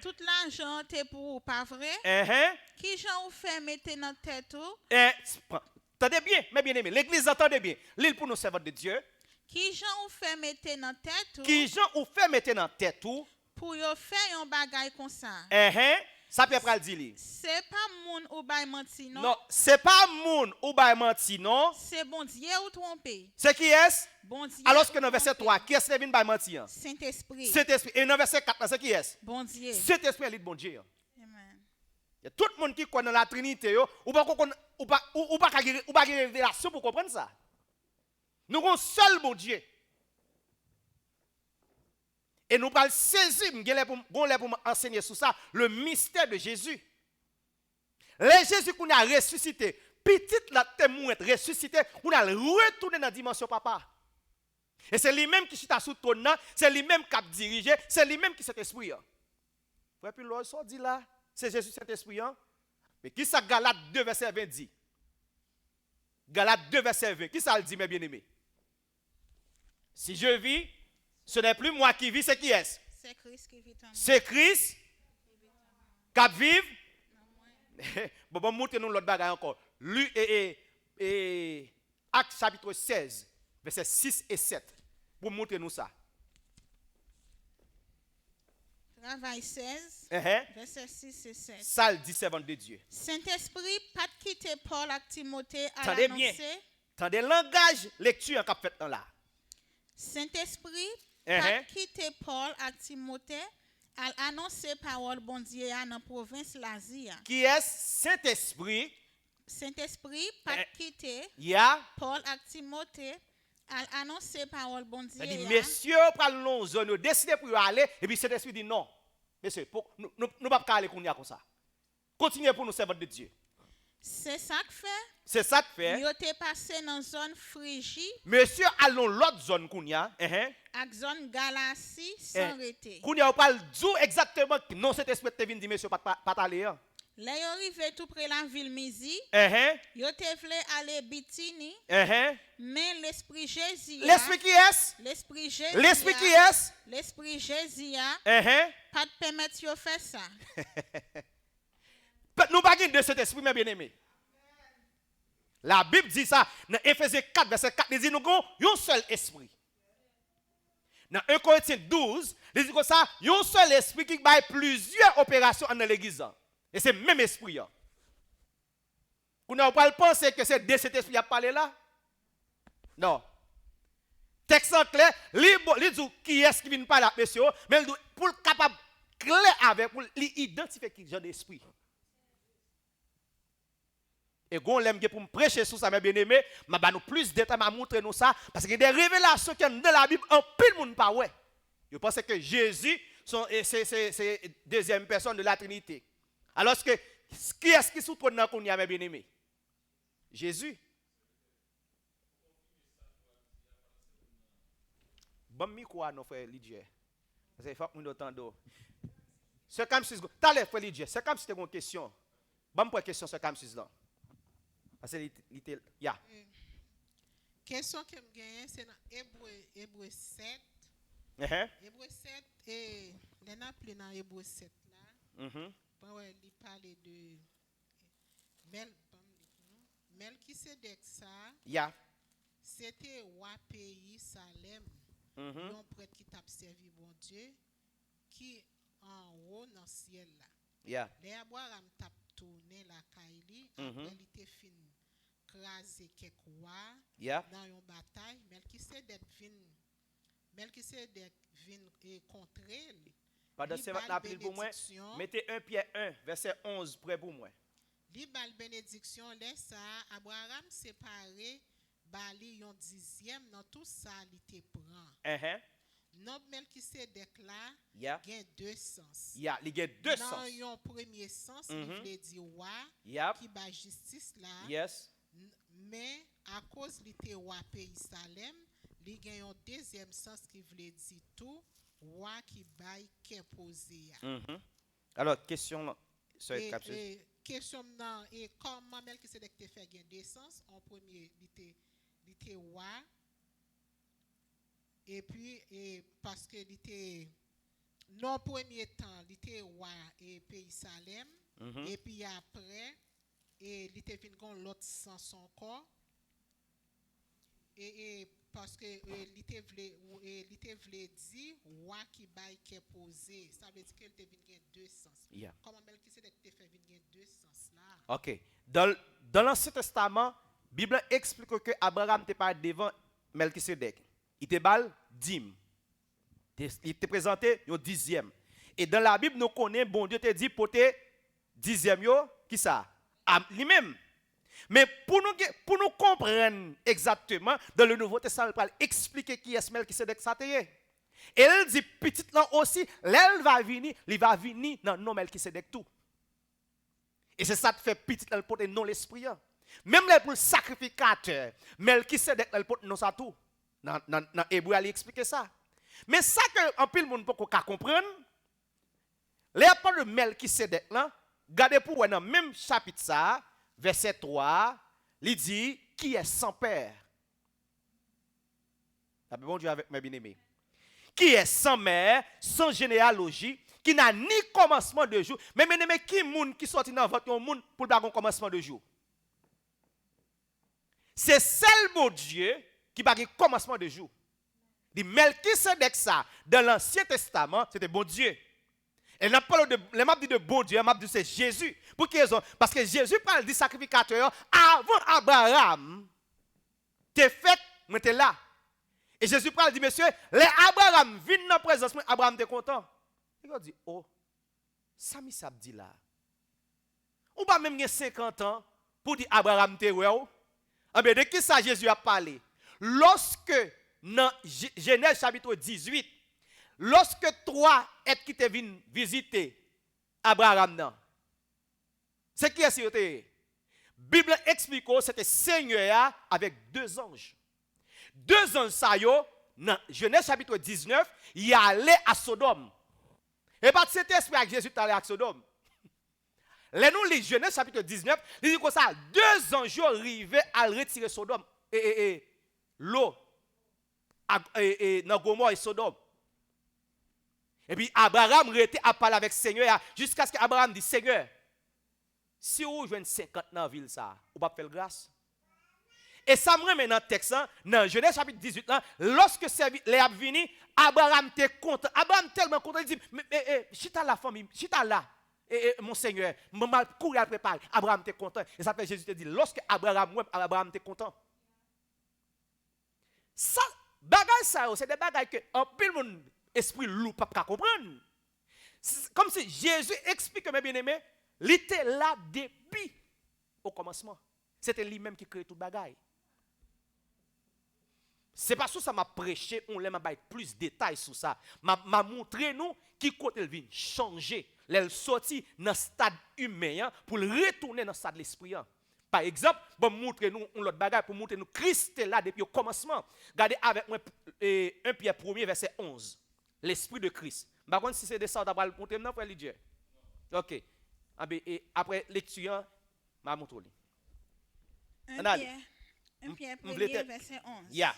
tout l'argent te pour pas vrai? Qui j'en fait mettre dans tête ou? Attendez bien, mes bien-aimés, l'église entendez bien. L'île pour nous servants de Dieu. Qui j'en fait mettre dans tête ou? Qui j'en fait mettre dans tête ou? Pour yo faire un bagay comme ça. Ça peut pas le dire. C'est pas moun ou bay menti non. Non, c'est pas moun ou bay menti non. C'est bon Dieu ou trompé. C'est qui est? Bon Dieu. Alors que dans verset 3, qui est-ce qui vient bay menti? Saint-Esprit. Saint-Esprit. Et dans verset 4, c'est qui est? Bon Dieu. Saint-Esprit est bon Dieu. Amen. Il y a tout le monde qui connaît dans la Trinité ou pas révélation pour comprendre ça. Nous avons seul bon Dieu. Et nous allons saisir, pour enseigner sur ça, le mystère de Jésus. Les Jésus qu'on a ressuscité, petit la témoin ressuscité, on a retourné dans la dimension papa. Et c'est lui-même qui chita sous ton nom, c'est lui-même qui a dirigé, c'est lui-même qui cet esprit. Et puis l'autre ça dit là, c'est Jésus cet esprit. Mais qui ça Galates 2 verset 20 dit? Galates 2 verset 20, qui ça le dit mes bien-aimés? Si je vis, ce n'est plus moi qui vis, c'est qui est-ce? C'est Christ qui vit en moi. C'est Christ qui vive. Bon, montrez-nous l'autre bagaille encore. Lui et Actes chapitre 16, versets 6 et 7. Pour montrer nous ça. Travail 16, verset 6 et 7. Ça le dit servant de Dieu. Saint-Esprit, pas de quitter Paul et Timothée à Tendez bien. l'annoncer. Tendez langage lecture qu'a fait là. Saint-Esprit, pas de quitter Paul et Timothée à annoncer parole bon Dieu dans la province l'Asie. Qui est Saint-Esprit? Saint-Esprit, pas de quitter Paul et Timothée à annoncer parole bon Dieu. C'est-à-dire, messieurs, prenons zone, décidez pour aller, et puis Saint-Esprit dit non. Messieurs, nous ne pouvons pas aller comme ça. Continuez pour nous servir de Dieu. C'est ça que fait. C'est ça que fait. Ils ont passé dans une zone Phrygie. Monsieur, allons l'autre zone Kounia. Avec zone Galatie sans arrêter. Kounia, on parle d'où exactement. Non, cet esprit te vient dire, monsieur, pas aller. Là, ils arrivent tout près de la ville Misi. Ils ont voulu aller Bithynie. Mais l'esprit Jésus. L'esprit qui est? L'esprit Jésus. L'esprit qui est? L'esprit Jésus. Pas de permettre de faire ça. Nous ne pouvons pas de cet esprit, mes bien-aimés. La Bible dit ça dans Éphésiens 4, verset 4, il dit nous avons un seul esprit. Dans 1 Corinthiens 12, il dit comme ça, un seul esprit qui a plusieurs opérations dans l'église. Et c'est le même esprit. Vous n'avez pas pensé que c'est de cet esprit qui a parlé là? Non. Texte en clair, il dit qui est-ce qui vient parler avec monsieur, mais pour être capable clair avec, pour identifier qui genre d'esprit. Et quand l'aime pour me prêcher sur ça, mes bien-aimés, je vais nous plus de détails, je montrer nous ça. Parce qu'il y a des révélations qui sont dans la Bible, en pile monde pas ouais. Je pense que Jésus, c'est deuxième personne de la Trinité. Alors que, qui est-ce qui sous-trône dans qu'on y a, mes bien-aimés? Jésus. Bon, quoi, nos frères Lydia? Parce qu'il faut que nous entendons. C'est comme si, t'allez, frère Lydia, c'est comme si c'était une question. Bon, pour question, c'est comme si là. Parce que ya. Question que je gagne, c'est dans Hébreu 7. Hébreu 7, et les appelés dans Hébreu 7 là. Il parle de Melchisedec ça. Ya. C'était roi pays Salem. Un prêtre qui t'a servi bon Dieu, qui en haut dans le ciel là. Ya. Les Abraham t'a tourné la Kaili, après il était fin craser quelques rois dans une bataille. Melchisedec vient contrer. Pendant ce matin, pour moi, mettez 1 Pierre 1, verset 11, près pour moi. Libal bénédiction, laisse ça, Abraham séparé, bali yon 10e, dans tout ça, il te prend. Non, Melchisedec là, il y a deux sens. Il y a deux sens. Dans yon premier sens, il veut dire roi, qui bat justice là. Yes. Mais à cause il était roi pays Salem, il y a un deuxième sens qui veut dire tout, roi qui baille qui posé. Alors, question question non, et comment Melchisedec te fait gagner deux sens? En premier, il était roi. Et puis, parce que il était, non premier temps, il était roi et pays Salem. Et puis après, il était venu con l'autre sens encore. Et parce que il était voulu dire roi qui baille qui est posé. Ça veut dire qu'il était venu gagner deux sens. Comment Melchisedec te fait venir gagner deux sens là? OK. Dans l'Ancien Testament, la Bible explique que Abraham n'était pas devant Melchisedec. Il te bal dîme. Il te présenté un 10e. Et dans la Bible, nous connaissons, bon Dieu te dit pour te 10e yo, qui ça? Lui-même. Mais pour nous comprendre exactement, dans le Nouveau Testament, il va expliquer qui est Melchisedec ça te y est. Et elle dit, petit là aussi, elle va venir dans le nom Melchisedec tout. Et c'est ça qui fait petit là pour non l'esprit. Même là pour le sacrificateur, Melchisedec elle porte non ça tout. Dans Hébreu, il explique ça. Mais ça que en pile monde peut comprendre, les paroles de Melchisedec là, regardez pour dans même chapitre ça, verset 3, il dit qui est sans père. Bon Dieu avec mes bien-aimés. Qui est sans mère, sans généalogie, qui n'a ni commencement de jour. Mais bien-aimés, qui moun qui sorti dans votre monde pour pas un commencement de jour? C'est seul bon Dieu qui n'a pas un commencement de jour. Dit Melchisedec ça dans l'Ancien Testament, c'était bon Dieu. Et n'a pas de m'a dit de bon Dieu, m'a dit c'est Jésus. Pour quelle raison? Parce que Jésus parle du sacrificateur avant Abraham. T'es fait, moi t'es là. Et Jésus parle dit monsieur, les Abraham viennent dans la présence, Abraham t'es content. Il dit oh, ça me ça dit là. Ou pas même 50 ans pour dire Abraham t'es ouais. Ah ben de qui ça Jésus a parlé? Lorsque dans Genèse chapitre 18, lorsque trois êtres qui te viennent visiter Abraham non. C'est qui est-ce que Bible explique que c'était Seigneur avec deux anges. Deux anges ça yo dans Genèse chapitre 19, il allait à Sodome. Et par cet esprit avec Jésus allé à Sodome. Les nous les Genèse chapitre 19, il dit comme ça, deux anges arrivaient à retirer Sodome et l'eau dans Gomorrhe et Sodome. Et puis Abraham était à parler avec le Seigneur jusqu'à ce qu'Abraham dit Seigneur, si vous jouez 50 dans la ville ça, vous pas faire grâce. Et ça me remet dans le texte, dans Genèse chapitre 18, lorsque les a venu, Abraham était content. Abraham tellement content, il dit, mais chita la famille, chita là, mon Seigneur, je vais courir à préparer. Abraham était content. Et ça fait Jésus te dit, lorsque Abraham était content. Ça, bagay ça, c'est des bagages que en pile mon esprit loup pas comprendre. Comme si Jésus explique, mes bien-aimés, il était là depuis au commencement. C'était lui-même qui crée tout bagaille. C'est pas ça m'a prêché, on l'a m'a plus de détails sur ça. M'a montré nous qui côté il vient changer, elle sorti dans le stade humain pour retourner dans le stade de l'esprit. Par exemple, bon montrer nous l'autre bagaille pour montrer nous Christ est là depuis au commencement. Regardez avec moi 1 Pierre 1er verset 11. L'esprit de Christ. Par contre si c'est de ça on va le montrer maintenant frère Lydia. OK. Et après lecture m'a montré. 1 Pierre 1er verset 11. Yeah.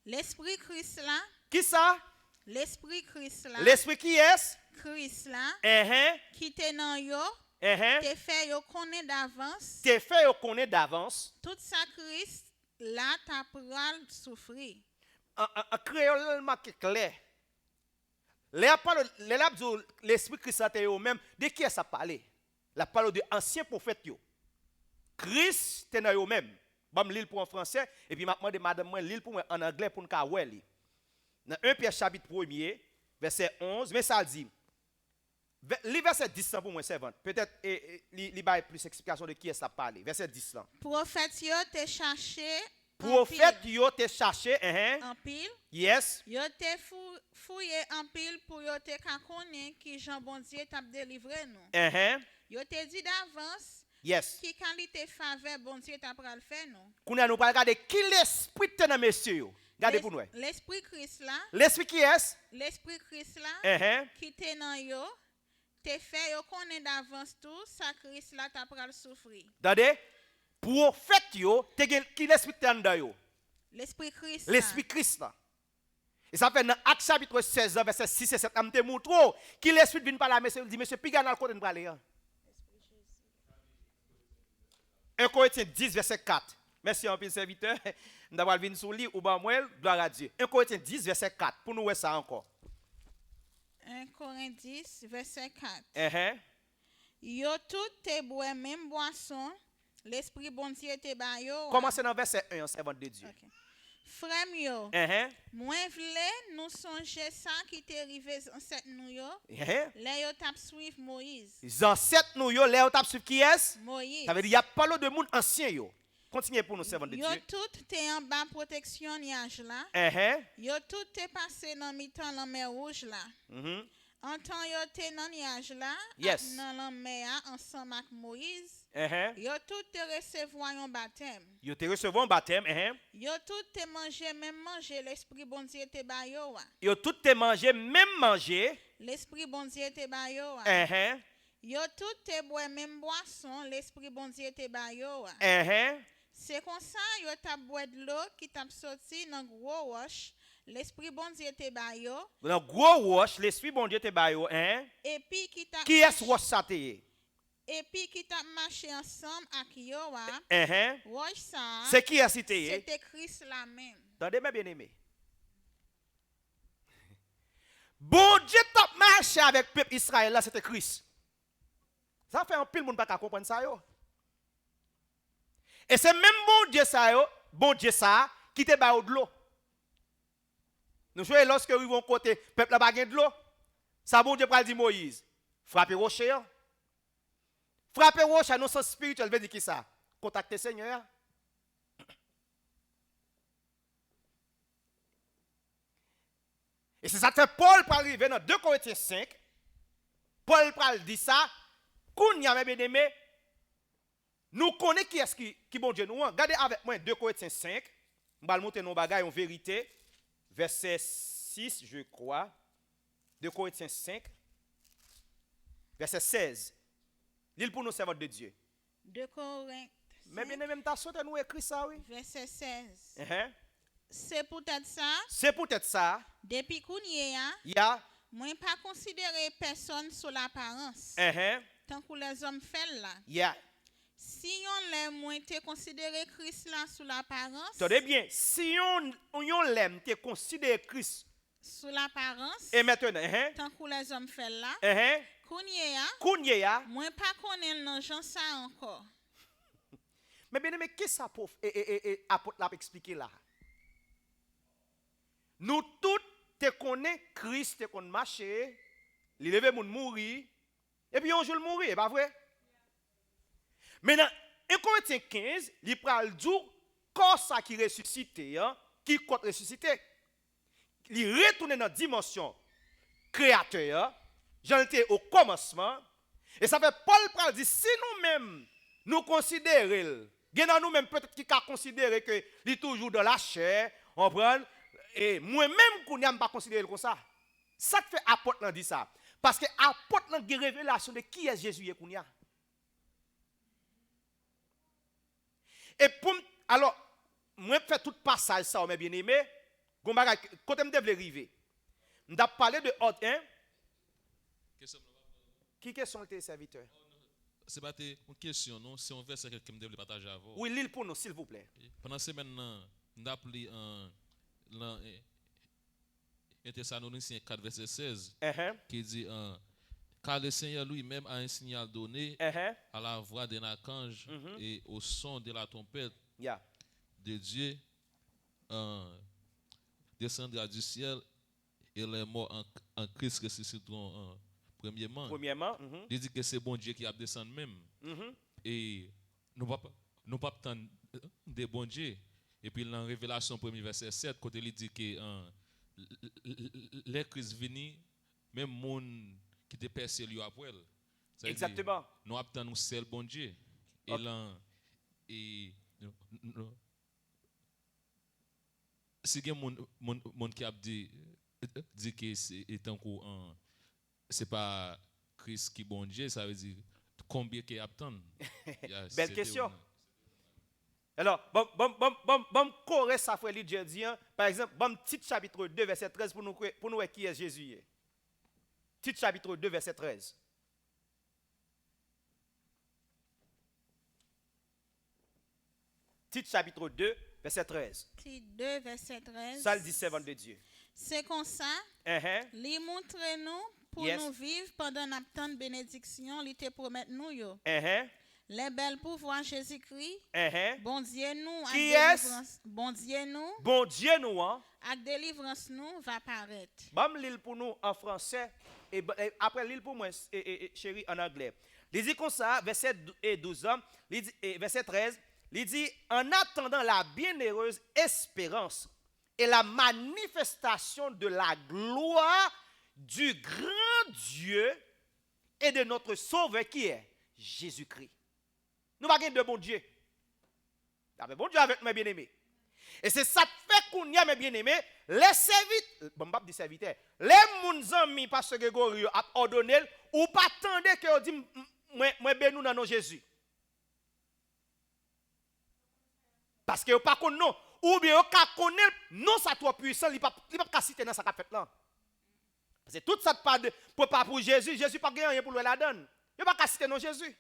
L'esprit Christ là. Qui ça? L'esprit Christ là. L'esprit qui est? Christ là. Qui te nan yo. Te fait yo connaître d'avance. Te fait yo connaître d'avance. Tout ça Christ là t'a pral souffrir. En créole marqué clair. L'esprit Christ là yo même de qui ça parler? La parole de ancien prophète yo. Christ te nan yo même. Bam l'île pour en français et puis m'a demandé madame moi l'île pour moi en anglais pour nous ka wè li. Dans 1 Pierre chapitre 1er verset 11 mais ça dit le verset 10 pour moi servante. Peut-être il va plus explication de qui est ça parler. Verset 10 là. Prophète yo te cherché. Prophète yo te cherché en pile. Yes. Yo te fouillé en pile pour yo te ka connaître qui Jean bon Dieu t'a délivré nous. Yo te dit d'avance. Yes. Qui qualité faveur bon Dieu t'a pral faire non? Qu'on nous pas regarder qui l'esprit te dans monsieur. Regardez pour nous. L'esprit Christ là. L'esprit qui est? L'esprit Christ là. Qui te nan yo te fait yo connaît d'avance tout ça Christ là t'a pral souffrir. Regardez. Prophète yo te qui l'esprit te dans yo? L'esprit Christ. L'esprit Christ là. Et ça fait dans Actes chapitre 16 verset 6 et 7 on te montre qui l'esprit vient par la monsieur dit monsieur piga dans le côté de parler. 1 Corinthiens 10, verset 4. Merci, un peu serviteur. Nous allons venir sur lui ou bien moi, gloire à Dieu. 1 Corinthiens 10, verset 4. Pour nous voir ça encore. 1 Corinthiens 10, verset 4. Yo tout te bois même boisson, l'esprit bon Dieu te ba yo. Commencez dans verset 1, servante de Dieu. Okay. Frère yo, moi vle nous songer ça qui t'est arrivé ancêtre nous yo. Là yo t'a suivre Moïse. Ancêtre nous yo, là yo t'a suivre qui est? Moïse. Ça veut dire il y a pas de monde ancien yo. Continuez pour nous servante de Dieu. Yo tout t'es en bas protection nuage là. Yo tout t'es passé dans mi-temps la mer rouge là. En temps yo t'es dans nuage là, dans la mer ensemble avec Moïse. Yo tout te recevoir un baptême. Yo te recevoir un baptême. Yo tout te manger même manger l'esprit bon Dieu te ba yo. Yo tout te manger même manger. L'esprit bon Dieu te ba yo. Yo tout te boire même boisson l'esprit bon Dieu te ba yo. C'est comme ça, yo t'a boire de l'eau qui t'a sorti dans gros roche. L'esprit bon Dieu te ba yo. Dans gros roche, l'esprit bon Dieu te ba yo, hein? Et puis qui est roche ça te? Et puis qui t'a marché ensemble avec yo wa. Roche ça. C'est qui est cité? C'était Christ la même. Attendez mes bien-aimés. Bon Dieu t'a marché avec le peuple Israël là, c'était Christ. Ça fait un pile monde pas comprendre ça yo. Et c'est même bon Dieu ça qui te ba de l'eau. Nous jouons lorsque ils vont côté peuple là pas de l'eau. Ça bon Dieu pral dit Moïse, frappez rocher. Frapper roche à nos sens spirituel veut dire qui ça? Contacter Seigneur. Et c'est ça que Paul peut arriver dans 2 Corinthiens 5. Paul peut dire ça. Qu'on y a bien aimé. Nous connaissons qui est qui bon Dieu nous. Regardez avec moi 2 Corinthiens 5. Je vais montrer nos bagages en vérité. Verset 6, je crois. 2 Corinthiens 5. Verset 16. L'île pour nous servants de Dieu. 2 Corinthiens. Mais bien même ta sorte nous écrit ça oui. Verset 16. C'est peut-être ça. C'est peut-être ça. Depuis qu'on y a. Moi pas considérer personne sur l'apparence. Tant que les hommes font là. Si on l'aime, moi te considérer Christ là sous l'apparence. Tenez bien, si on l'aime, te considérer Christ sous l'apparence. Et maintenant, tant que les hommes font là. Kounye moi pas connaître non gens ça encore. Mais bien mais qu'est-ce que ça pour apôtre l'a expliquer là? Nous tous te connaissons Christ, te connaissons marcher, il lever moun mourir et puis on joue le mourir, c'est pas vrai? Maintenant, 1 Corinthiens 15, il pral dire corps ça qui ressuscité, qui compte ressuscité. Il retourne dans la dimension créateur, j'en étais au commencement. Et ça fait Paul pral dire si nous-mêmes nous considérons, bien nous-mêmes peut-être qui a considéré que il est toujours dans la chair, on prend et moi-même qu'on n'aime pas considérer comme ça. Ça fait apôtre dit ça parce que apôtre a une révélation de qui est Jésus qu'on y a. Et pour alors moi fait tout passage ça mes bien-aimés, quand me devait arriver. On a parlé de ordre 1. Qui sont tes serviteurs? C'est pas une question non, c'est un verset que me devait partager avec vous. Oui, lis pour nous s'il vous plaît. Pendant semaine on a appelé dans Thessaloniciens 4 verset 16 qui dit car le Seigneur lui-même a un signal donné à la voix d'un archange et au son de la trompette de Dieu descendra du ciel et les morts en Christ ressusciteront premièrement. Il dit que c'est bon Dieu qui a descendu même. Et nous ne pas attendre des bons dieux. Et puis dans Révélation 1 verset 7, quand il dit que les Christ vini, même monde qui te percé lui après. Exactement. Nous attendons nous seul bon Dieu. Et là si il y a monde qui a dit que c'est pas Christ qui bon Dieu, ça veut dire combien qui attend. Belle question. Alors, bon correct ça frère Dieu dit par exemple, bon petit chapitre 2 verset 13 pour nous qui est Jésus. Petit chapitre 2 verset 13. Petit chapitre 2 verset 13. Petit 2 verset 13. Ça le dit servant de Dieu. C'est comme ça. Lui montre nous pour nous vivre pendant notre bénédiction, il te promet nous yo. Les belles pouvoirs Jésus-Christ. Bon Dieu nous. Qui est? Bon Dieu nous. Bon Dieu nous. Avec délivrance nous va paraître. Bam l'île pour nous en français et après l'île pour moi chérie en anglais. Il dit comme ça verset 12 verset 13, il dit en attendant la bienheureuse espérance et la manifestation de la gloire du grand Dieu et de notre sauveur qui est Jésus-Christ. Nous n'avons pas de bon Dieu. Nous avons bon Dieu avec mes bien-aimés. Et c'est ça qui fait qu'on y a mes bien-aimés. Les serviteurs, bon, pas des serviteurs, les moun amis, parce que Grégory a ordonné, ou pas attendre que on dit, moi, ben nous dans nos Jésus. Parce que pas connaît non. Ou bien ka connaît non ça trop puissant, il pas citer dans sa fait là. Parce que tout ça pas de pour Jésus, Jésus pas gagné rien pour lui la donne. Il pas citer non Jésus.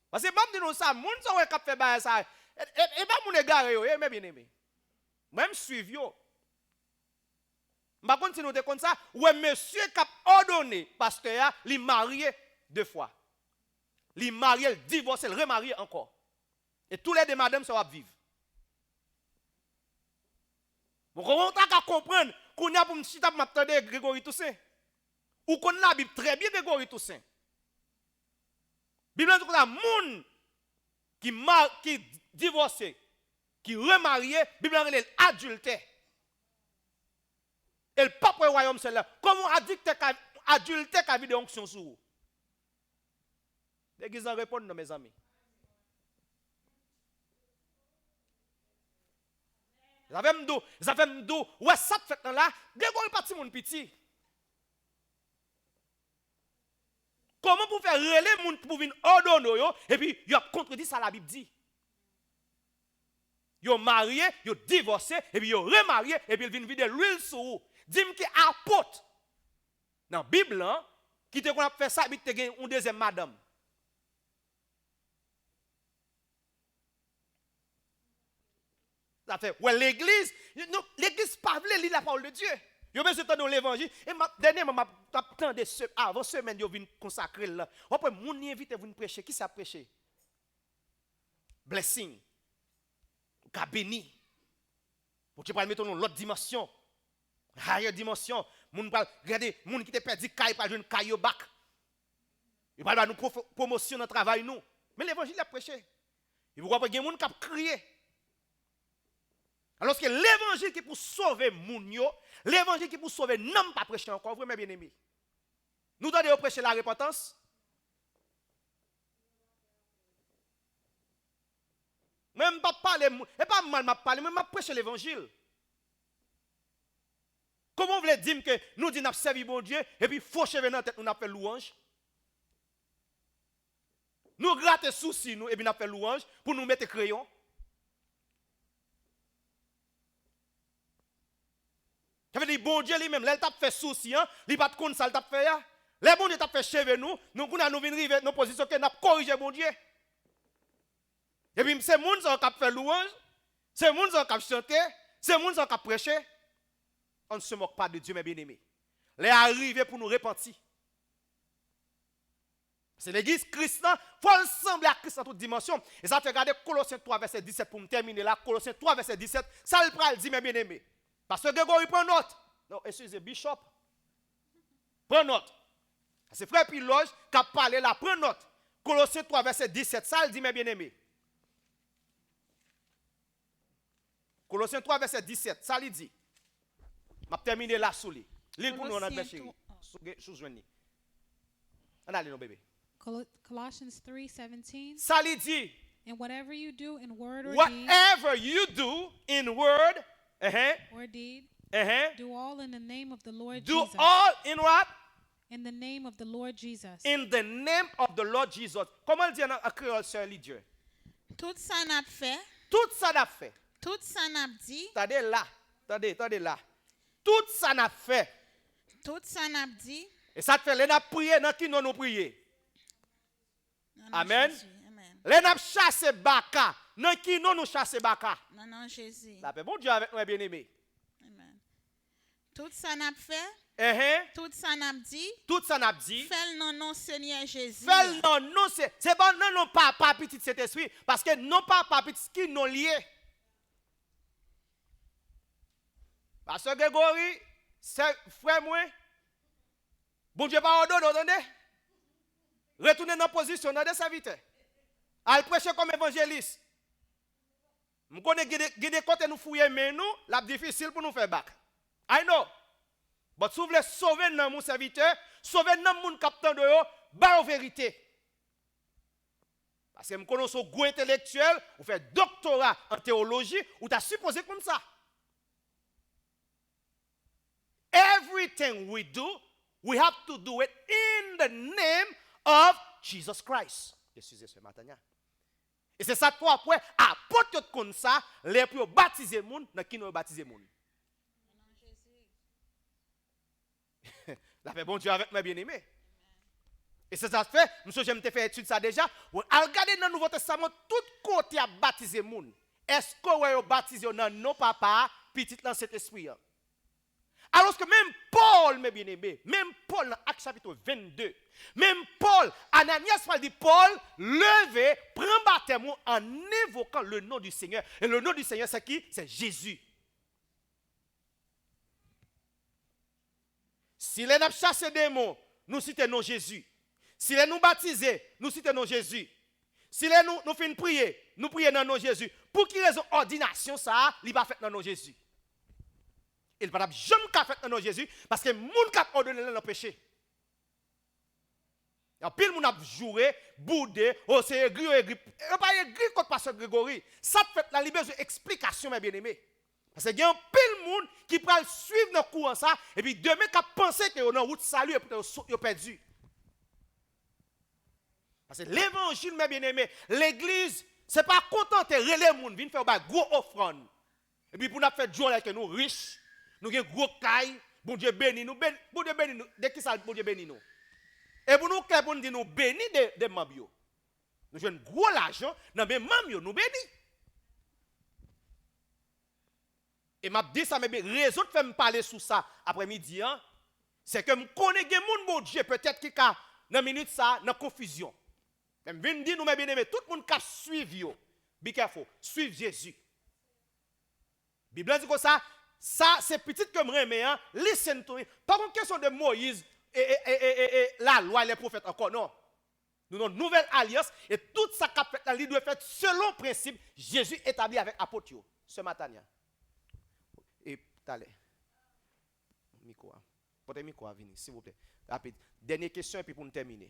Parce que même nous ça, moun ça ouais cap fait bail ça. Et pas moun égaré yo, mais bien aimé. Même suivre yo. M'a continue de comme ça, ouais monsieur cap ordonné pasteur li marié 2 fois. Li marié, divorcé, remarié encore. Et tous les deux madame ça va vivre. Vous comprenez qu'on a pour me chita pour m'attendre Grégory Toussaint. Ou qu'on la Bible très bien Grégory Toussaint. Bible dit que moun qui divorcé, qui remarié, Bible dit adultère. Et le pape au royaume c'est là. Comment adultère qui a vu des onctions sur vous? L'église en répond non mes amis. J'avais m'dou, ouais ça fait là, Grégory parti mon petit. Comment pour faire relais moun pour venir ordonner yo et puis yo contredit ça la Bible dit. Yo marié, yo divorcé et puis yo remarié et puis il vient vider l'huile sur vous. Dis-moi qui apôtre dans la Bible qui te qu'on a fait ça et puis te gagne une deuxième madame. Ça fait ouais l'église pas veut lire la parole de Dieu. Yo besoin de dans l'évangile et dernièrement m'a attendé avant semaine yo vinn consacrer là. Après moun invite vous prêcher, qui ça prêcher? Blessing. Ka béni. Pour tu pas mettre dans l'autre dimension. Higher dimension, moun pas regarder moun qui te perdu caille pas jeune caille au bac. Il va nous promotion dans travail nous. Mais l'évangile a prêché. Il vous croyez qu'il y a des gens qui ont crié. Alors que l'évangile qui pour sauver moun yo, l'évangile qui pour sauver n'aime pas prêcher encore, vraiment bien aimé. Nous devons prêcher la repentance. Même pas parler, et pas mal m'a parler, même m'a prêcher l'évangile. Comment vous voulez dire que nous disons servi bon Dieu et puis faux cheveux dans la tête nous avons fait louange? Nous grattons soucis nous et puis nous avons fait louange pour nous mettre crayon. Ça veut dire bon Dieu lui-même, là il t'a fait souci, il pas de compte ça il t'a fait. Les bon Dieu t'a fait cheveux nous venons arriver dans position que nous corriger bon Dieu. Et puis c'est moun qui a fait louange, c'est moun qui a chanté, c'est moun qui a prêché. On ne se moque pas de Dieu, mes bien-aimés. Les arrivés pour nous repentir. C'est l'église chrétienne, il faut ressembler à Christ dans toute dimension. Et ça fait regarder Colossiens 3, verset 17 pour me terminer là. Colossiens 3, verset 17, ça le dit, mes bien-aimés. Parce que Grégory prend note. Non, excusez, Bishop. Prends note. C'est frère Piloge qui a parlé là, prends note. Colossiens 3, verset 17, ça le dit, mes bien-aimés. Colossiens 3, verset 17, ça le dit. Je vais terminer là sous lui. L'île pour nous, on a bien chéri. Sous-joigné. On a nos bébés. Colossians 3:17. Ça lui dit. And whatever you do in word or deed, do all in the name of the Lord Jesus. Do all in what? In the name of the Lord Jesus. In the name of the Lord Jesus. Comment dire en créole, sœur Lydia? Tout ça n'a fait. Tout ça n'a fait. Tout ça n'a dit. Attendez là. Tout ça n'a fait. Tout ça n'a dit. Et ça te fait, les n'a prié, dans qui nous prié. Amen. Amen. Les n'a chassé baka, dans qui nous chassé baka. Non, Jésus. Ça fait bon Dieu avec nous, bien aimé. Amen. Tout ça n'a fait. Tout ça n'a dit. Tout ça n'a dit. Fais le nom Seigneur Jésus. Fais le nom, c'est bon, non, pas petit cet esprit, parce que non pas petit qui nous lié. Parce que Grégory, c'est frère moi. Bon Dieu pas ordonné, attendez. Retournez dans la position, dans des serviteurs. Al prêcher comme évangéliste. Je connais des côtés nous fouiller mais nous, la difficile pour nous faire bac. I know. Mais si vous voulez sauver mon serviteur, sauver mon capitaine de yo, bah en vérité. Parce que je connais ce goût intellectuel, vous faites doctorat en théologie, ou tu supposé comme ça. Everything we do, we have to do it in the name of Jesus Christ. Excusez ce matin. Et c'est ça toi après apôtre comme ça les pour baptiser moun dans qui nous baptiser moun. La paix bon Dieu avec mes bien-aimés. Et c'est ça fait, monsieur j'aime te faire étude ça déjà. Regardez dans le Nouveau Testament tout côté à baptiser moun. Est-ce que vous baptisez dans nos papa, petit dans cet esprit? Alors que même Paul, mes bien-aimés, même Paul dans Actes chapitre 22, même Paul, Ananias parle dit Paul, levez, prends baptême en évoquant le nom du Seigneur. Et le nom du Seigneur, c'est qui? C'est Jésus. Si les nous chassé des démons, nous citons Jésus. Si les nous baptisés, nous citons Jésus. Si les nous faisons prier, nous prions dans nos Jésus. Pour qui raison ordination ça, il va faire dans nos Jésus? Il va jamais faire dans nos Jésus parce que les gens qui ont ordonné le péché. Il y a pile de gens qui ont joué, boudé, oh c'est aigri, aigri. Il n'y a pas aigri contre pasteur Grégory. Ça te fait la liberté d'explication, mes bien-aimés. Parce qu'il y a pile de gens qui peuvent suivre nos courants ça et puis demain qui pensent que nous route salut et puis ils perdu. Parce que l'évangile, mes bien-aimés, l'église, ce n'est pas content de relayer les gens, venir faire une grosse offrande. Et puis pour nous faire joie avec nous riches, nous avons gros caille, bon Dieu béni nous, bon Dieu béni nous, dès que ça, bon Dieu béni nous. Et pour nous, pour nous dire nous béni de mambio. Nous avons gros l'argent, dans les mambio, nous béni. Et m'a dit ça, mais raison de faire me parler sur ça après-midi, hein, c'est que je connais des gens, bon Dieu, peut-être qui a, dans minute ça, dans confusion. Je viens dire, nous, mes bien-aimés, tout le monde qui a suivi, be careful, suivre Jésus. La Bible dit que ça c'est petit comme remé, hein, listen to me. Pas une question de Moïse et la loi et les prophètes encore, non. Nous avons une nouvelle alliance et tout ça qu'a fait, il doit faire selon le principe Jésus établi avec apôtre ce matin. Et allez. Micro. Portez micro à venir, s'il vous plaît. Rapide. Dernière question et puis pour nous terminer.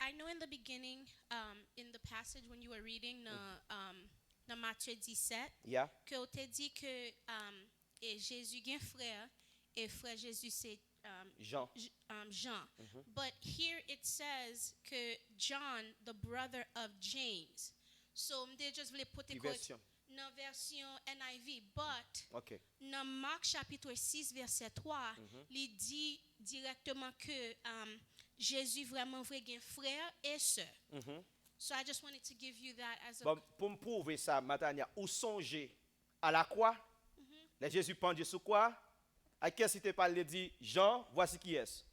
I know in the beginning, in the passage when you were reading dans Matthieu 17, que on t'a dit que Jésus est frère et frère Jésus c'est Jean. But here it says que John, the brother of James. So they just voulait put it dans version NIV, but dans Marc chapitre 6 verset 3, il dit directement que Jésus vraiment vrai un frère et sœur. So I just wanted to give you that as a bon, pour me prouver ça, Matania, ou songer à la croix, les Jésus pendu sur quoi? À qui est-ce que tu parles dit Jean, voici qui est.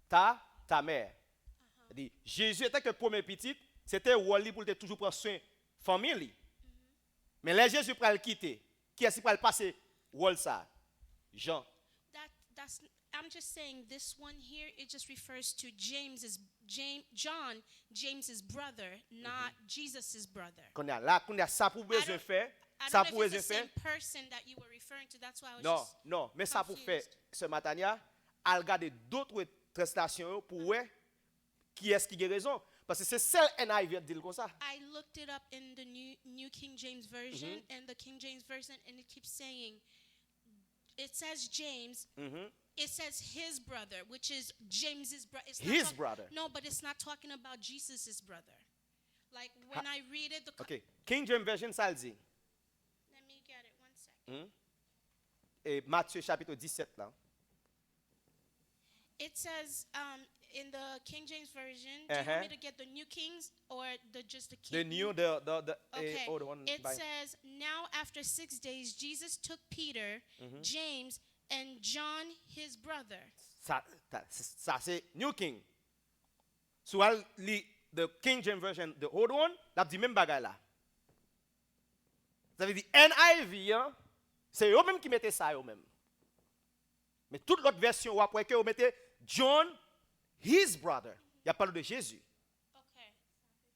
Ta mère. Dit Jésus était que premier petit, c'était Wally pour toujours prendre soin famille. Mais les Jésus pour le quitter, qui est-ce qui va passer Wall ça? Jean. I'm just saying this one here, it just refers to John, James's brother, not Jesus's brother. Qu'on a là, qu'on a ça pour besoin faire, ça pour besoin faire. Person that you were referring to, that's why I was non, mais ça pour faire ce matin, à regarder d'autres translations pour voir qui est-ce qui a raison. Parce que c'est celle NIV dit comme ça. I looked it up in the New King James Version and the King James Version, and it keeps saying, it says James. It says his brother, which is James's brother. His brother. No, but it's not talking about Jesus's brother. Like when I read it, okay. King James Version ça le dit. Let me get it 1 second. Et Matthieu chapitre 17 là. It says in the King James Version. Do you want me to get the New Kings or just the King? The new, okay. The one. It says now after 6 days, Jesus took Peter, James, and John, his brother. Ça c'est New King. Soit the King James Version, the old one, la dit même bagay là. Ça veut dire NIV, hein, c'est eux même qui mettaient ça eux même. Mais toute l'autre version, après que vous mettez John, his brother, il y a parlé de Jésus. Okay.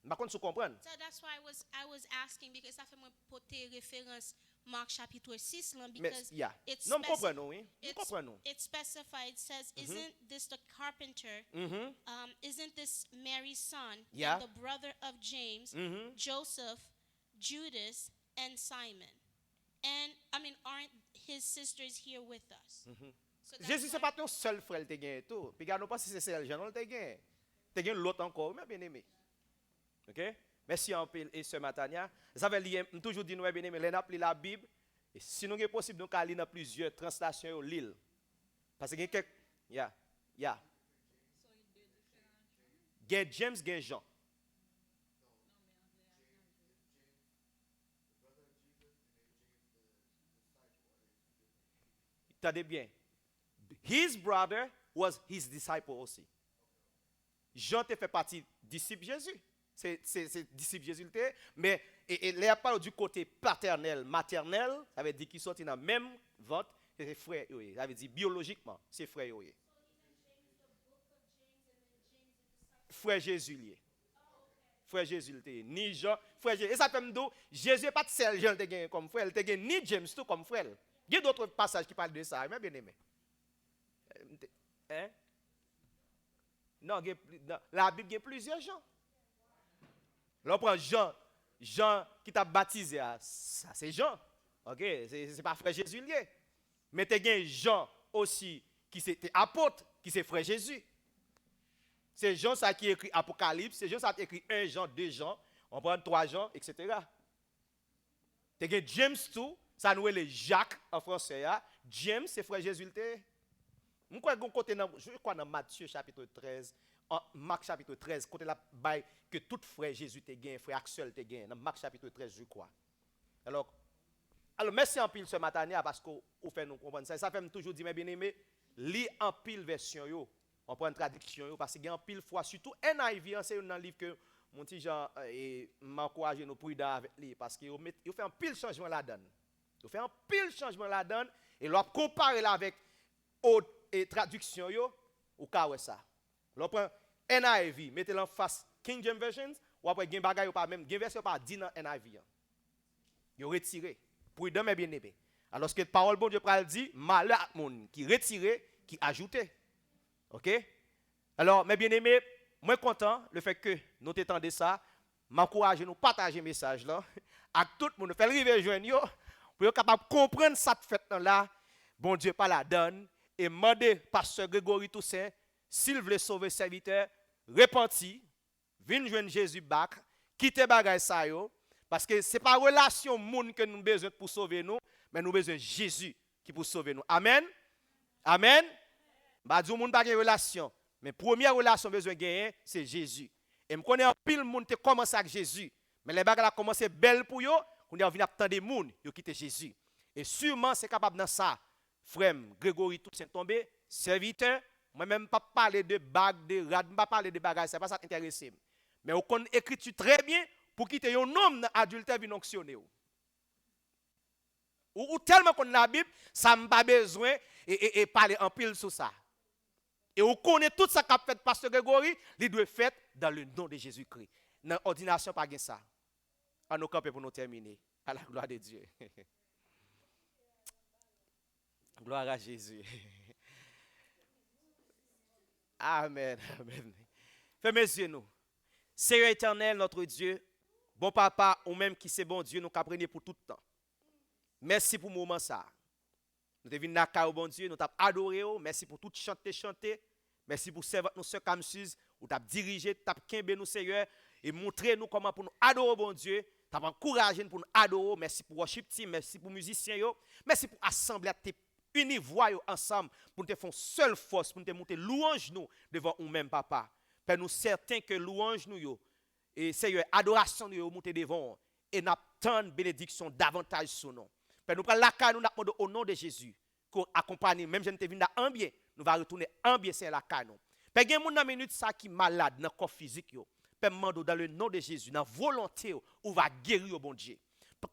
Par contre, vous comprenez? So that's why I was asking because ça fait moi porter référence Marc chapitre 6 là because it specified says isn't this the carpenter isn't this Mary's son and the brother of James Joseph Judas and Simon and I mean aren't his sisters here with us Jésus, c'est pas ton seul frère qui a tout. Puis, regarde, pas si c'est celle, Jean, tu as gagné. Tu as gagné l'autre encore, mais bien aimé. OK? Merci en pile et ce matin. Ça veut dire, toujours dit, nous, bien aimé, nous avons la Bible. Et si nous est possible, nous allons lire plusieurs translations au l'île. Parce que quelques. Yeah. James, Jean. Attendez bien. His brother was his disciple aussi. Jean te fait partie disciple Jésus. C'est disciple Jésus. Mais il parle du côté paternel, maternel, ça veut dire qu'ils sont dans le même ventre que ses frères. Ça veut dire biologiquement, c'est frères. Frère Jésus lié. Frère Jésus ni Jean, frère Jésus. Et ça fait me dire, Jésus n'est pas seul Jean comme frère, il ni James tout comme frère. Il y a d'autres passages qui parlent de ça, mais bien aimé. Hein? Non, la Bible a plusieurs gens. Là, on prend Jean qui t'a baptisé, ça c'est Jean. OK, c'est pas frère Jésus lié. Mais tu as Jean aussi qui était apôtre, qui c'est frère Jésus. C'est Jean ça qui écrit Apocalypse, c'est Jean ça qui écrit 1 Jean, 2 Jean, on prend 3 Jean, etc. Tu as James tout, ça nous est le Jacques en français. James, c'est frère Jésus. Je crois dans Matthieu chapitre 13, en Marc chapitre 13, côté là que tout frère Jésus te gagne, frère Axel te gagne. Dans Marc chapitre 13, je crois. Alors merci en pile ce matin parce que vous fait nous comprendre ça. Ça fait toujours dire, mes bien-aimés, lis en pile version yo. On prend une traduction parce qu'il y a en pile fois, surtout NIV, c'est un livre que mon petit Jean m'encourage nous pour avec lui parce qu'il fait un pile changement là-dedans. Il fait un pile changement là-dedans et l'on compare là avec autre traduction yo ou ka ça. L'on prend NIV, mettez-le en face King James Version ou après gen bagay ou pas même gen version pas dit dans NIV. Yo retiré. Pour demain bien aimé. Alors que parole bon Dieu pral dit malheur à monde qui retiré, qui ajouté. OK? Alors mes bien-aimés, moi content le fait que nous t'entendez ça, m'encourager nous partager message là avec tout le monde faire river joindre yo pour être capable de comprendre ça fait là. Bon Dieu pas la donne et demander pasteur Grégory Toussaint s'il veut sauver serviteur, repenti, vinn joindre Jésus back, quitter bagay ça yo parce que c'est pas relation monde que nous besoin pour sauver nous, mais nous besoin Jésus qui pour sauver nous. Amen. Amen. Ba di moun pa gen relation, mais première relation besoin gagner c'est Jésus. Et me connais en pile monde te commencé avec Jésus, mais les bagages a commencé belle pour yo, on a vinn attendre monde, yo quitter Jésus. Et sûrement c'est capable dans ça. Frère Grégory Toussaint tombé, serviteur, moi même pas parler de bague de rad, pas parler de bagages, c'est pas ça intéressé. Mais on connaît écriture très bien pour quitter un homme adultère vinn onctionner. Ou tellement qu'on a la Bible, ça m'a pas besoin et parler en pile sur ça. Et on connaît tout ça qu'a fait pasteur Grégory, il doit être fait dans le nom de Jésus-Christ. Dans l'ordination, pas ça. À nos camps pour nous terminer. À la gloire de Dieu. Gloire à Jésus. Amen. Amen. Fermez les yeux nous. Seigneur éternel, notre Dieu, bon papa, ou même qui c'est bon Dieu, nous apprenons pour tout le temps. Merci pour le moment ça. Nous devons venir bon Dieu, nous t'avons adoré. Merci pour tout chanter. Merci pour servir nous sœurs comme Suze, ou t'as dirigé, t'as kembe nous Seigneur et montrer nous comment pour nous adorer bon Dieu. T'as encouragé pour nous adorer. Merci pour worship team, merci pour musiciens yo. Merci pour assembler tes unis voix ensemble pour nous faire seule force pour nous monter louange nous devant nous-mêmes papa. Père nous certain que louange nous yo et Seigneur adoration nous yo monter devant et n'attend bénédiction davantage sur nous. Père nous prend la caille nous demandons au nom de Jésus qu'on accompagne même je ne te viens en bien. Nous va retourner en bien c'est la canon. Père gen moun nan minute ça qui malade dans corps physique yo. Père mando dans le nom de Jésus dans volonté ou va guérir au bon Dieu.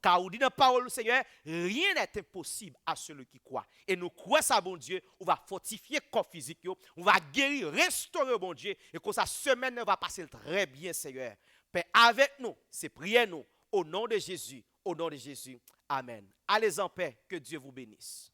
Car on dit dans parole Seigneur, rien n'est impossible à celui qui croit. Et nous croyons ça bon Dieu, on va fortifier corps physique yo, on va guérir, restaurer au bon Dieu et que sa semaine va passer très bien Seigneur. Père avec nous, c'est prier nous au nom de Jésus, au nom de Jésus. Amen. Allez en paix, que Dieu vous bénisse.